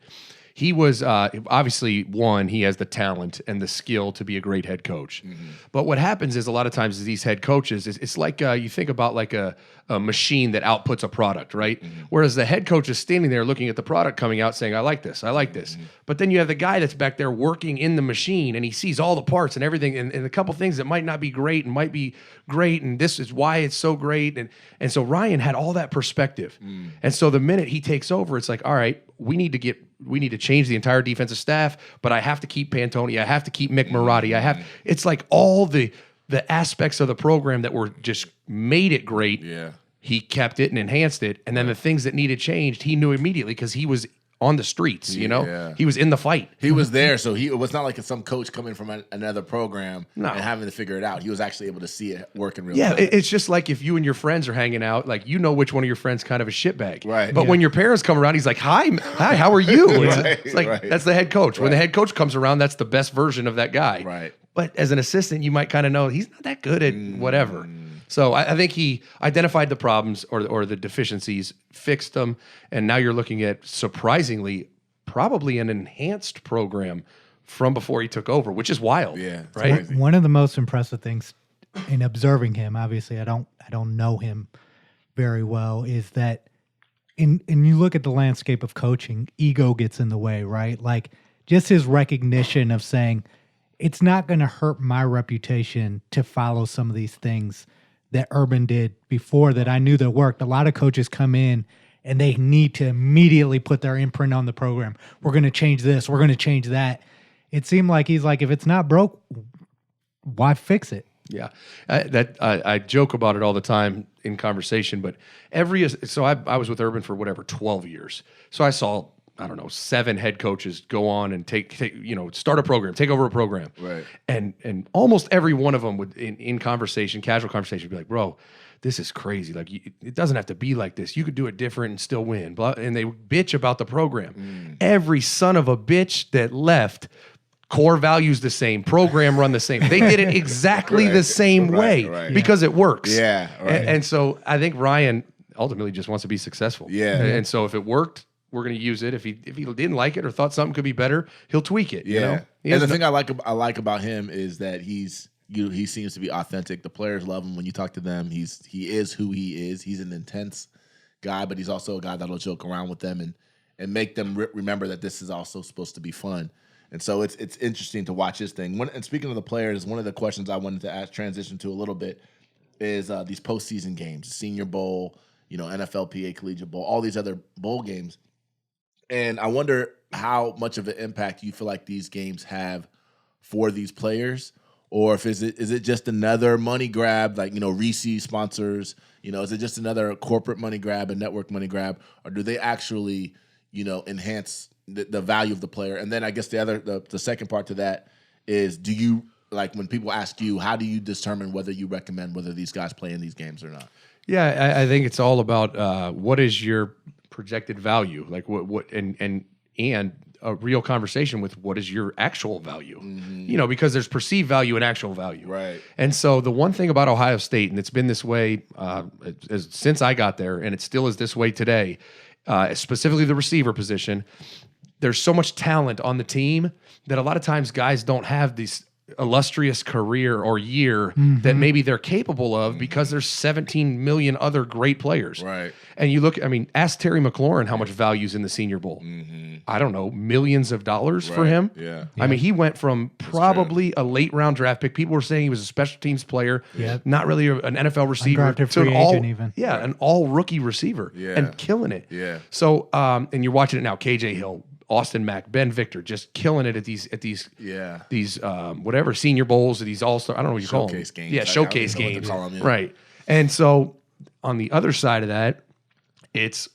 He was obviously he has the talent and the skill to be a great head coach. Mm-hmm. But what happens is a lot of times these head coaches, it's like you think about like a machine that outputs a product, right? Mm-hmm. Whereas the head coach is standing there looking at the product coming out saying, I like this. Mm-hmm. But then you have the guy that's back there working in the machine and he sees all the parts and everything and a couple things that might not be great and might be great and this is why it's so great. And so Ryan had all that perspective. Mm. And so the minute he takes over, it's like, all right, we need to change the entire defensive staff, but I have to keep Pantoni. I have to keep Mick Marotti. It's like all the aspects of the program that were just made it great. Yeah. He kept it and enhanced it. And then the things that needed changed, he knew immediately because he was on the streets, you know? Yeah. He was in the fight. He was there, so it was not like some coach coming from another program and having to figure it out. He was actually able to see it work in real time. Yeah, it's just like if you and your friends are hanging out, like you know which one of your friends kind of a shitbag. Right. But when your parents come around, he's like, hi, how are you? It's like, right. That's the head coach. When the head coach comes around, that's the best version of that guy. Right. But as an assistant, you might kind of know he's not that good at whatever. So I think he identified the problems or the deficiencies, fixed them, and now you're looking at, surprisingly, probably an enhanced program from before he took over, which is wild. Yeah, right. Crazy. One of the most impressive things in observing him, obviously I don't know him very well, is that and you look at the landscape of coaching, ego gets in the way, right? Like just his recognition of saying, it's not going to hurt my reputation to follow some of these things that Urban did before that I knew that worked. A lot of coaches come in and they need to immediately put their imprint on the program. We're going to change this. We're going to change that. It seemed like he's like, if it's not broke, why fix it? Yeah, I joke about it all the time in conversation, but I was with Urban for 12 years. So I saw, 7 head coaches go on and start a program, take over a program. Right. And almost every one of them would in conversation, casual conversation, be like, bro, this is crazy. Like, it doesn't have to be like this. You could do it different and still win. And they bitch about the program. Every son of a bitch that left, core values the same, program run the same. They did it exactly the same way because it works. Yeah. Right. And so I think Ryan ultimately just wants to be successful. Yeah. And so if it worked, we're going to use it. If he didn't like it or thought something could be better, he'll tweak it. Yeah. You know? And the thing I like about him is that he seems to be authentic. The players love him when you talk to them. He is who he is. He's an intense guy, but he's also a guy that'll joke around with them and make them remember that this is also supposed to be fun. And so it's interesting to watch his thing. And speaking of the players, one of the questions I wanted to transition to a little bit is these postseason games, Senior Bowl, NFLPA Collegiate Bowl, all these other bowl games. And I wonder how much of an impact you feel like these games have for these players, or if is it just another money grab, like Reese sponsors, is it just another corporate money grab, a network money grab, or do they actually enhance the value of the player? And then I guess the second part to that is, do you, like, when people ask you, how do you determine whether you recommend whether these guys play in these games or not? Yeah, I think it's all about what is your projected value, like what and a real conversation with what is your actual value, because there's perceived value and actual value. Right. And so the one thing about Ohio State, and it's been this way since I got there, and it still is this way today, specifically the receiver position, there's so much talent on the team that a lot of times guys don't have this illustrious career or year that maybe they're capable of because there's 17 million other great players. Right. And you look, ask Terry McLaurin how much value's in the Senior Bowl. I don't know, millions of dollars for him. Yeah. He went from probably a late round draft pick. People were saying he was a special teams player, not really an NFL receiver, Undrafted free agent even. Yeah, an all rookie receiver and killing it. Yeah. So, and you're watching it now, KJ Hill, Austin Mack, Ben Victor, just killing it at these whatever Senior Bowls, or these all-star, I don't know what you call them. Showcase games. Yeah, showcase games. Call them, Right. And so on the other side of that, it's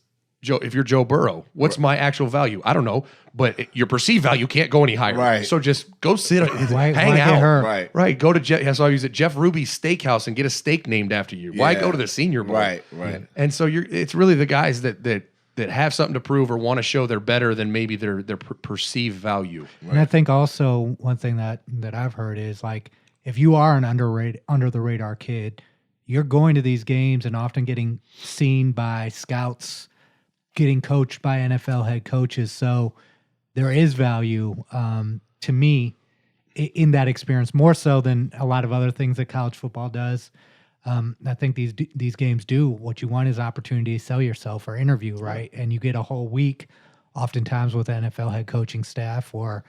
if you're Joe Burrow, what's my actual value? I don't know, but your perceived value can't go any higher. Right. So just go sit, Why hang get out. hurt? Right. Go to so I use it Jeff Ruby's Steakhouse and get a steak named after you. Why Yeah. go to the Senior Bowl? Right. And so it's really the guys that have something to prove or want to show they're better than maybe their perceived value. And I think also one thing that I've heard is like if you are an under the radar kid, you're going to these games and often getting seen by scouts, getting coached by NFL head coaches. So there is value to me in that experience, more so than a lot of other things that college football does. I think these games do. What you want is opportunity to sell yourself or interview, right? And you get a whole week, oftentimes with NFL head coaching staff or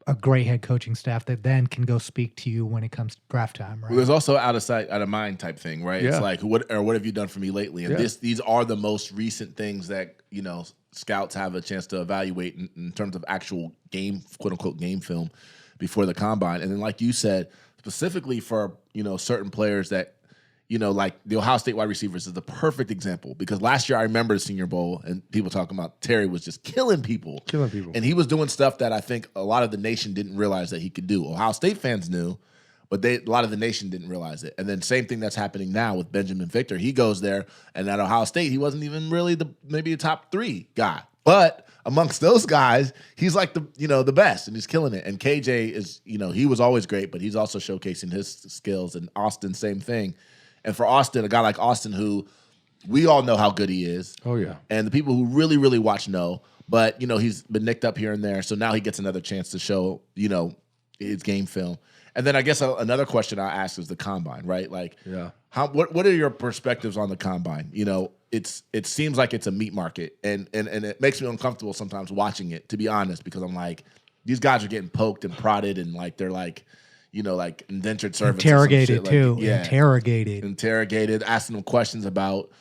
a great head coaching staff that then can go speak to you when it comes to draft time, right? Well, there's also out of sight, out of mind type thing, right? Yeah. It's like what have you done for me lately? And these are the most recent things that scouts have a chance to evaluate in terms of actual game, quote unquote, game film before the combine. And then, like you said, specifically for certain players that. Like the Ohio State wide receivers is the perfect example because last year I remember the Senior Bowl and people talking about Terry was just killing people. And he was doing stuff that I think a lot of the nation didn't realize that he could do. Ohio State fans knew, but a lot of the nation didn't realize it. And then same thing that's happening now with Benjamin Victor. He goes there, and at Ohio State, he wasn't even really maybe a top 3 guy. But amongst those guys, he's like the best, and he's killing it. And KJ is, he was always great, but he's also showcasing his skills. And Austin, same thing. And for Austin, a guy like Austin, who we all know how good he is. Oh, yeah. And the people who really, really watch know. But, he's been nicked up here and there. So now he gets another chance to show, his game film. And then I guess another question I ask is the combine, right? Like, what are your perspectives on the combine? It seems like it's a meat market. And it makes me uncomfortable sometimes watching it, to be honest, because I'm like, these guys are getting poked and prodded and like they're like, like indentured servants. Interrogated too. Like, Interrogated, asking them questions about,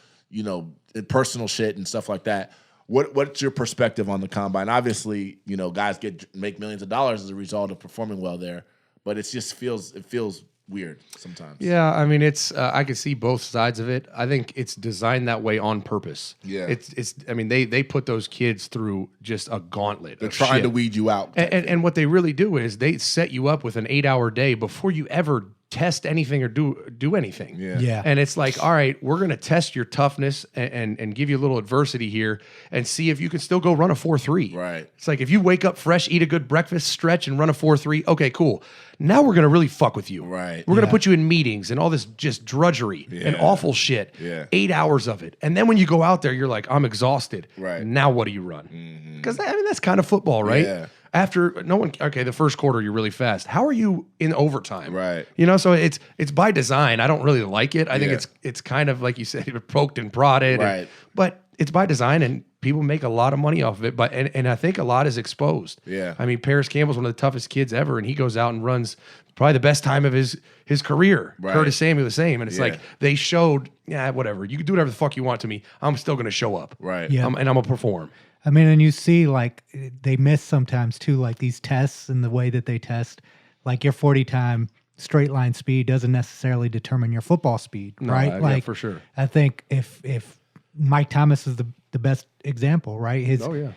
personal shit and stuff like that. What's your perspective on the combine? Obviously, guys make millions of dollars as a result of performing well there, but it feels weird sometimes. Yeah, I mean, it's I can see both sides of it. I think it's designed that way on purpose. Yeah, it's. I mean, they put those kids through just a gauntlet. They're trying to weed you out, and what they really do is they set you up with an 8-hour day before you ever test anything or do anything. Yeah. And it's like, all right, we're going to test your toughness and give you a little adversity here and see if you can still go run a 4.3. Right. It's like if you wake up fresh, eat a good breakfast, stretch, and run a 4.3, okay, cool. Now we're going to really fuck with you. Right. We're going to put you in meetings and all this just drudgery and awful shit. Yeah. 8 hours of it. And then when you go out there, you're like, I'm exhausted. Right. Now what do you run? Because, that's kind of football, right? Yeah. After the first quarter, you're really fast. How are you in overtime? Right. So it's by design. I don't really like it. I think it's kind of like you said, poked and prodded. Right. But it's by design, and people make a lot of money off of it. But and I think a lot is exposed. Yeah. I mean, Paris Campbell's one of the toughest kids ever, and he goes out and runs probably the best time of his career. Right. Curtis Samuel the same, and it's like they showed, whatever. You can do whatever the fuck you want to me. I'm still going to show up. Right. Yeah. And I'm going to perform. I mean, and you see, like, they miss sometimes, too, like these tests and the way that they test. Like, your 40-time straight line speed doesn't necessarily determine your football speed, right? Yeah, for sure. I think if Mike Thomas is the best example, right?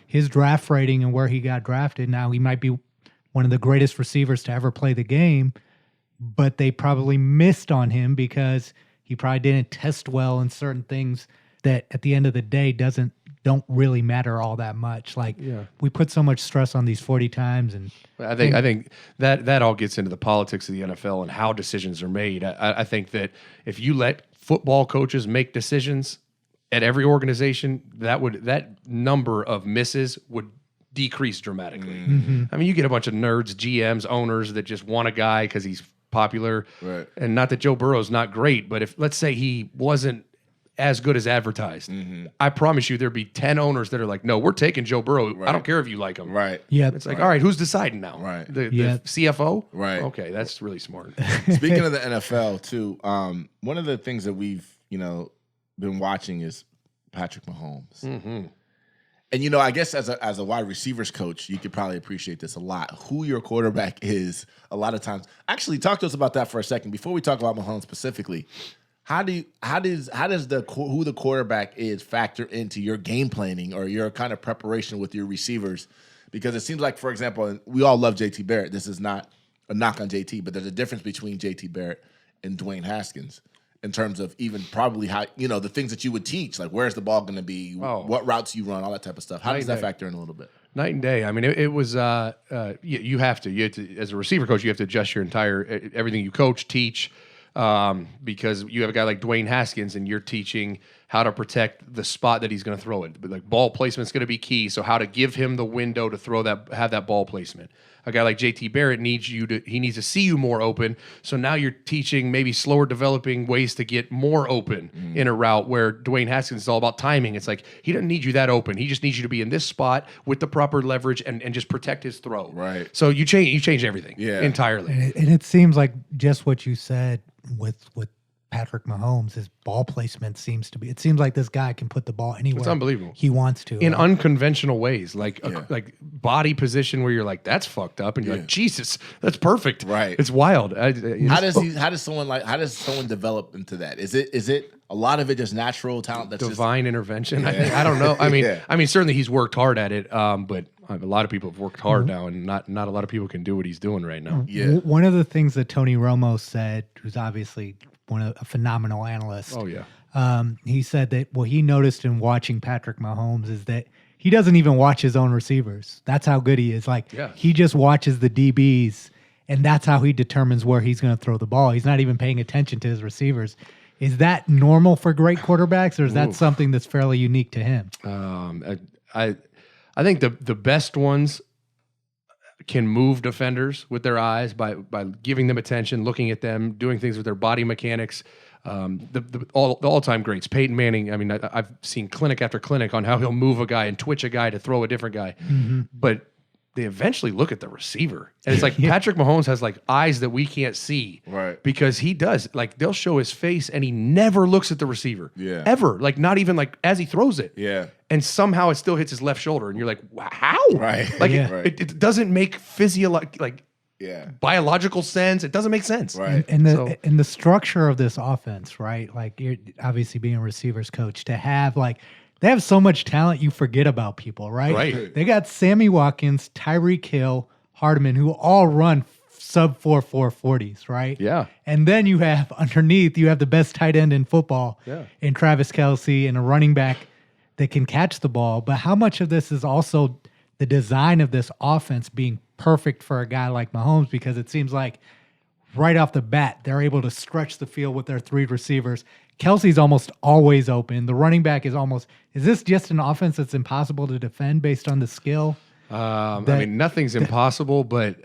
His draft rating and where he got drafted, now he might be one of the greatest receivers to ever play the game, but they probably missed on him because he probably didn't test well in certain things that at the end of the day don't really matter all that much. Like we put so much stress on these 40 times, and I think that all gets into the politics of the NFL and how decisions are made. I think that if you let football coaches make decisions at every organization, that number of misses would decrease dramatically. Mm-hmm. I mean, you get a bunch of nerds, GMs, owners that just want a guy because he's popular, right? And not that Joe Burrow's not great, but if let's say he wasn't as good as advertised, I promise you there'd be 10 owners that are like, no, we're taking Joe Burrow. Right. I don't care if you like him. Right. Yeah. It's like, all right, who's deciding now? Right. The CFO? Right. Okay, that's really smart. Speaking of the NFL too, one of the things that we've been watching is Patrick Mahomes. Mm-hmm. And I guess as a wide receivers coach, you could probably appreciate this a lot. Who your quarterback is, a lot of times. Actually, talk to us about that for a second before we talk about Mahomes specifically. how does who the quarterback is factor into your game planning or your kind of preparation with your receivers? Because it seems like, for example, and we all love JT Barrett. This is not a knock on JT, but there's a difference between JT Barrett and Dwayne Haskins in terms of even probably how, the things that you would teach, like where's the ball going to be, what routes you run, all that type of stuff. How does that factor in a little bit? Night and day. I mean, it was, you have to, as a receiver coach, you have to adjust your everything you coach, teach, because you have a guy like Dwayne Haskins and you're teaching how to protect the spot that he's going to throw it. But like ball placement's going to be key. So how to give him the window to have that ball placement. A guy like JT Barrett needs to see you more open. So now you're teaching maybe slower developing ways to get more open in a route, where Dwayne Haskins is all about timing. It's like he doesn't need you that open. He just needs you to be in this spot with the proper leverage and just protect his throw. Right. So you change everything entirely. And it seems like just what you said with Patrick Mahomes, his ball placement seems like this guy can put the ball anywhere. It's unbelievable. He wants to. In unconventional ways, like body position where you're like, that's fucked up. And you're like, Jesus, that's perfect. Right. It's wild. How does someone develop into that? Is it a lot of it just natural talent? That's divine intervention. I don't know. I mean, certainly he's worked hard at it. But a lot of people have worked hard now, and not a lot of people can do what he's doing right now. Yeah. One of the things that Tony Romo said, who's obviously a phenomenal analyst. Oh yeah. He said that what he noticed in watching Patrick Mahomes is that he doesn't even watch his own receivers. That's how good he is. He just watches the DBs, and that's how he determines where he's going to throw the ball. He's not even paying attention to his receivers. Is that normal for great quarterbacks, or is that something that's fairly unique to him? I think the best ones can move defenders with their eyes by giving them attention, looking at them, doing things with their body mechanics. The all-time greats, Peyton Manning. I mean, I've seen clinic after clinic on how he'll move a guy and twitch a guy to throw a different guy. Mm-hmm. But they eventually look at the receiver. And it's like Patrick Mahomes has like eyes that we can't see. Right. Because he does. Like they'll show his face and he never looks at the receiver. Yeah. Ever. Like not even like as he throws it. Yeah. And somehow it still hits his left shoulder. And you're like, how? Right. Like right. It doesn't make biological sense. It doesn't make sense. Right. And the structure of this offense, right? Like you're obviously being a receivers coach, to have they have so much talent, you forget about people, right? Right. They got Sammy Watkins, Tyreek Hill, Hardman, who all run sub 4.40s, right? Yeah. And then you have underneath, you have the best tight end in football in Travis Kelce, and a running back that can catch the ball. But how much of this is also the design of this offense being perfect for a guy like Mahomes? Because it seems like right off the bat, they're able to stretch the field with their three receivers. Kelsey's almost always open. The running back is this just an offense that's impossible to defend based on the skill? I mean, nothing's impossible, but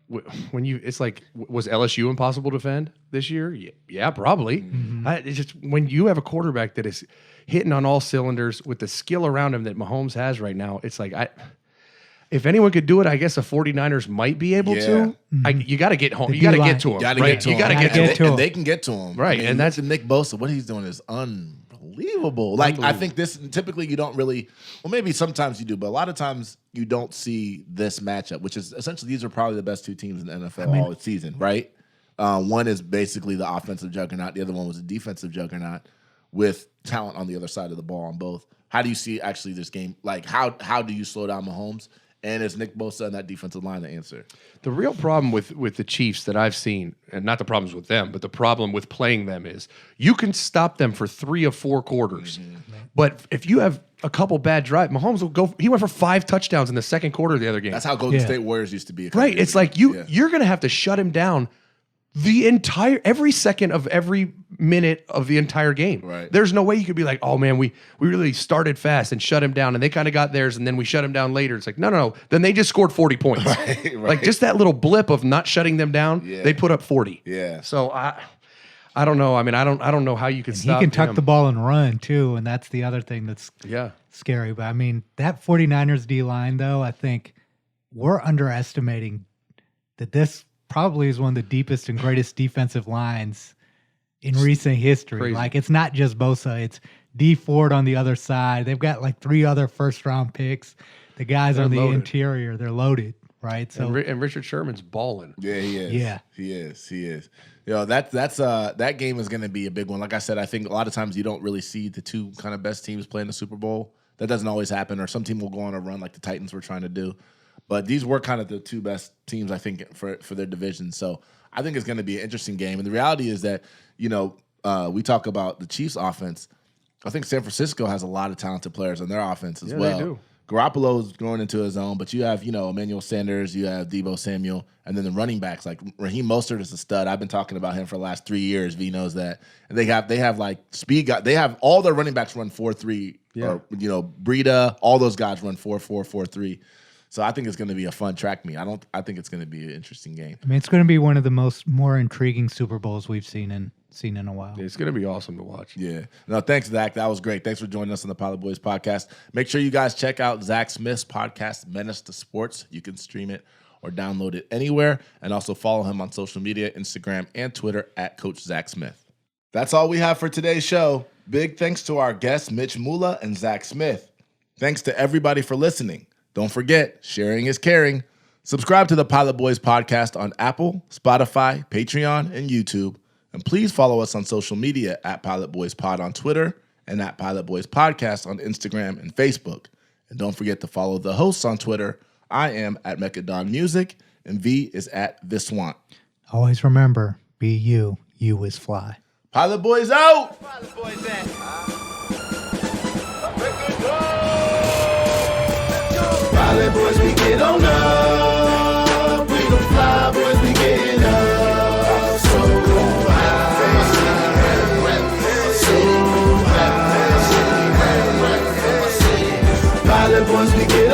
it's like, was LSU impossible to defend this year? Yeah, probably. Mm-hmm. It's just when you have a quarterback that is hitting on all cylinders with the skill around him that Mahomes has right now, it's like, if anyone could do it, I guess the 49ers might be able to. You got to get home. You got to get to him. You got to get to him. And they can get to him. Right. And that's Nick Bosa. What he's doing is unbelievable. Like, I think this, typically you don't really, well, maybe sometimes you do, but a lot of times you don't see this matchup, which is essentially, these are probably the best two teams in the NFL all season, right? One is basically the offensive juggernaut. The other one was a defensive juggernaut with talent on the other side of the ball on both. How do you see actually this game? Like, how do you slow down Mahomes? And is Nick Bosa and that defensive line the answer? The real problem with the Chiefs that I've seen, and not the problems with them, but the problem with playing them is you can stop them for 3 or 4 quarters. Mm-hmm. But if you have a couple bad drives, Mahomes will go. He went for 5 touchdowns in the second quarter of the other game. That's how Golden State Warriors used to be. Right. It's like you're going to have to shut him down every second of every minute of the entire game. Right. There's no way you could be like, oh man, we really started fast and shut him down, and they kind of got theirs, and then we shut him down later. It's like, no. Then they just scored 40 points. Right. Like just that little blip of not shutting them down, they put up 40. Yeah. So I don't know. I mean, I don't know how you could stop him. He can tuck the ball and run too, and that's the other thing that's scary. But I mean, that 49ers D-line though, I think we're underestimating that this probably is one of the deepest and greatest defensive lines in recent history. Crazy. Like, it's not just Bosa. It's D Ford on the other side. They've got like 3 other first-round picks. The guys on the interior, they're loaded. right? So and Richard Sherman's balling. Yeah, he is. Yeah. He is. That game is going to be a big one. Like I said, I think a lot of times you don't really see the two kind of best teams play in the Super Bowl. That doesn't always happen, or some team will go on a run like the Titans were trying to do. But these were kind of the two best teams, I think, for their division. So I think it's going to be an interesting game. And the reality is that, we talk about the Chiefs' offense. I think San Francisco has a lot of talented players on their offense as well. They do. Garoppolo's growing into his own, but you have, Emmanuel Sanders, you have Deebo Samuel, and then the running backs, like Raheem Mostert is a stud. I've been talking about him for the last 3 years. V knows that. And they have like speed guys. They have all their running backs run 4.3. Yeah. Or, Breida, all those guys run 4.4, 4.3. So I think it's going to be a fun track meet. I think it's going to be an interesting game. I mean, it's going to be one of the more intriguing Super Bowls we've seen in a while. It's going to be awesome to watch. Yeah. No, thanks, Zach. That was great. Thanks for joining us on the Pilot Boys podcast. Make sure you guys check out Zach Smith's podcast, Menace to Sports. You can stream it or download it anywhere. And also follow him on social media, Instagram and Twitter at Coach Zach Smith. That's all we have for today's show. Big thanks to our guests, Mitch Mula and Zach Smith. Thanks to everybody for listening. Don't forget, sharing is caring. Subscribe to the Pilot Boys podcast on Apple, Spotify, Patreon, and YouTube. And please follow us on social media at Pilot Boys Pod on Twitter and at Pilot Boys Podcast on Instagram and Facebook. And don't forget to follow the hosts on Twitter. I am at Mekka Don Music, and V is at Viswant. Always remember, be you. You is fly. Pilot Boys out! Pilot Boys at. Pilot boys, we get on up. We don't fly, boys, we get up. So high, so high. Pilot boys, we get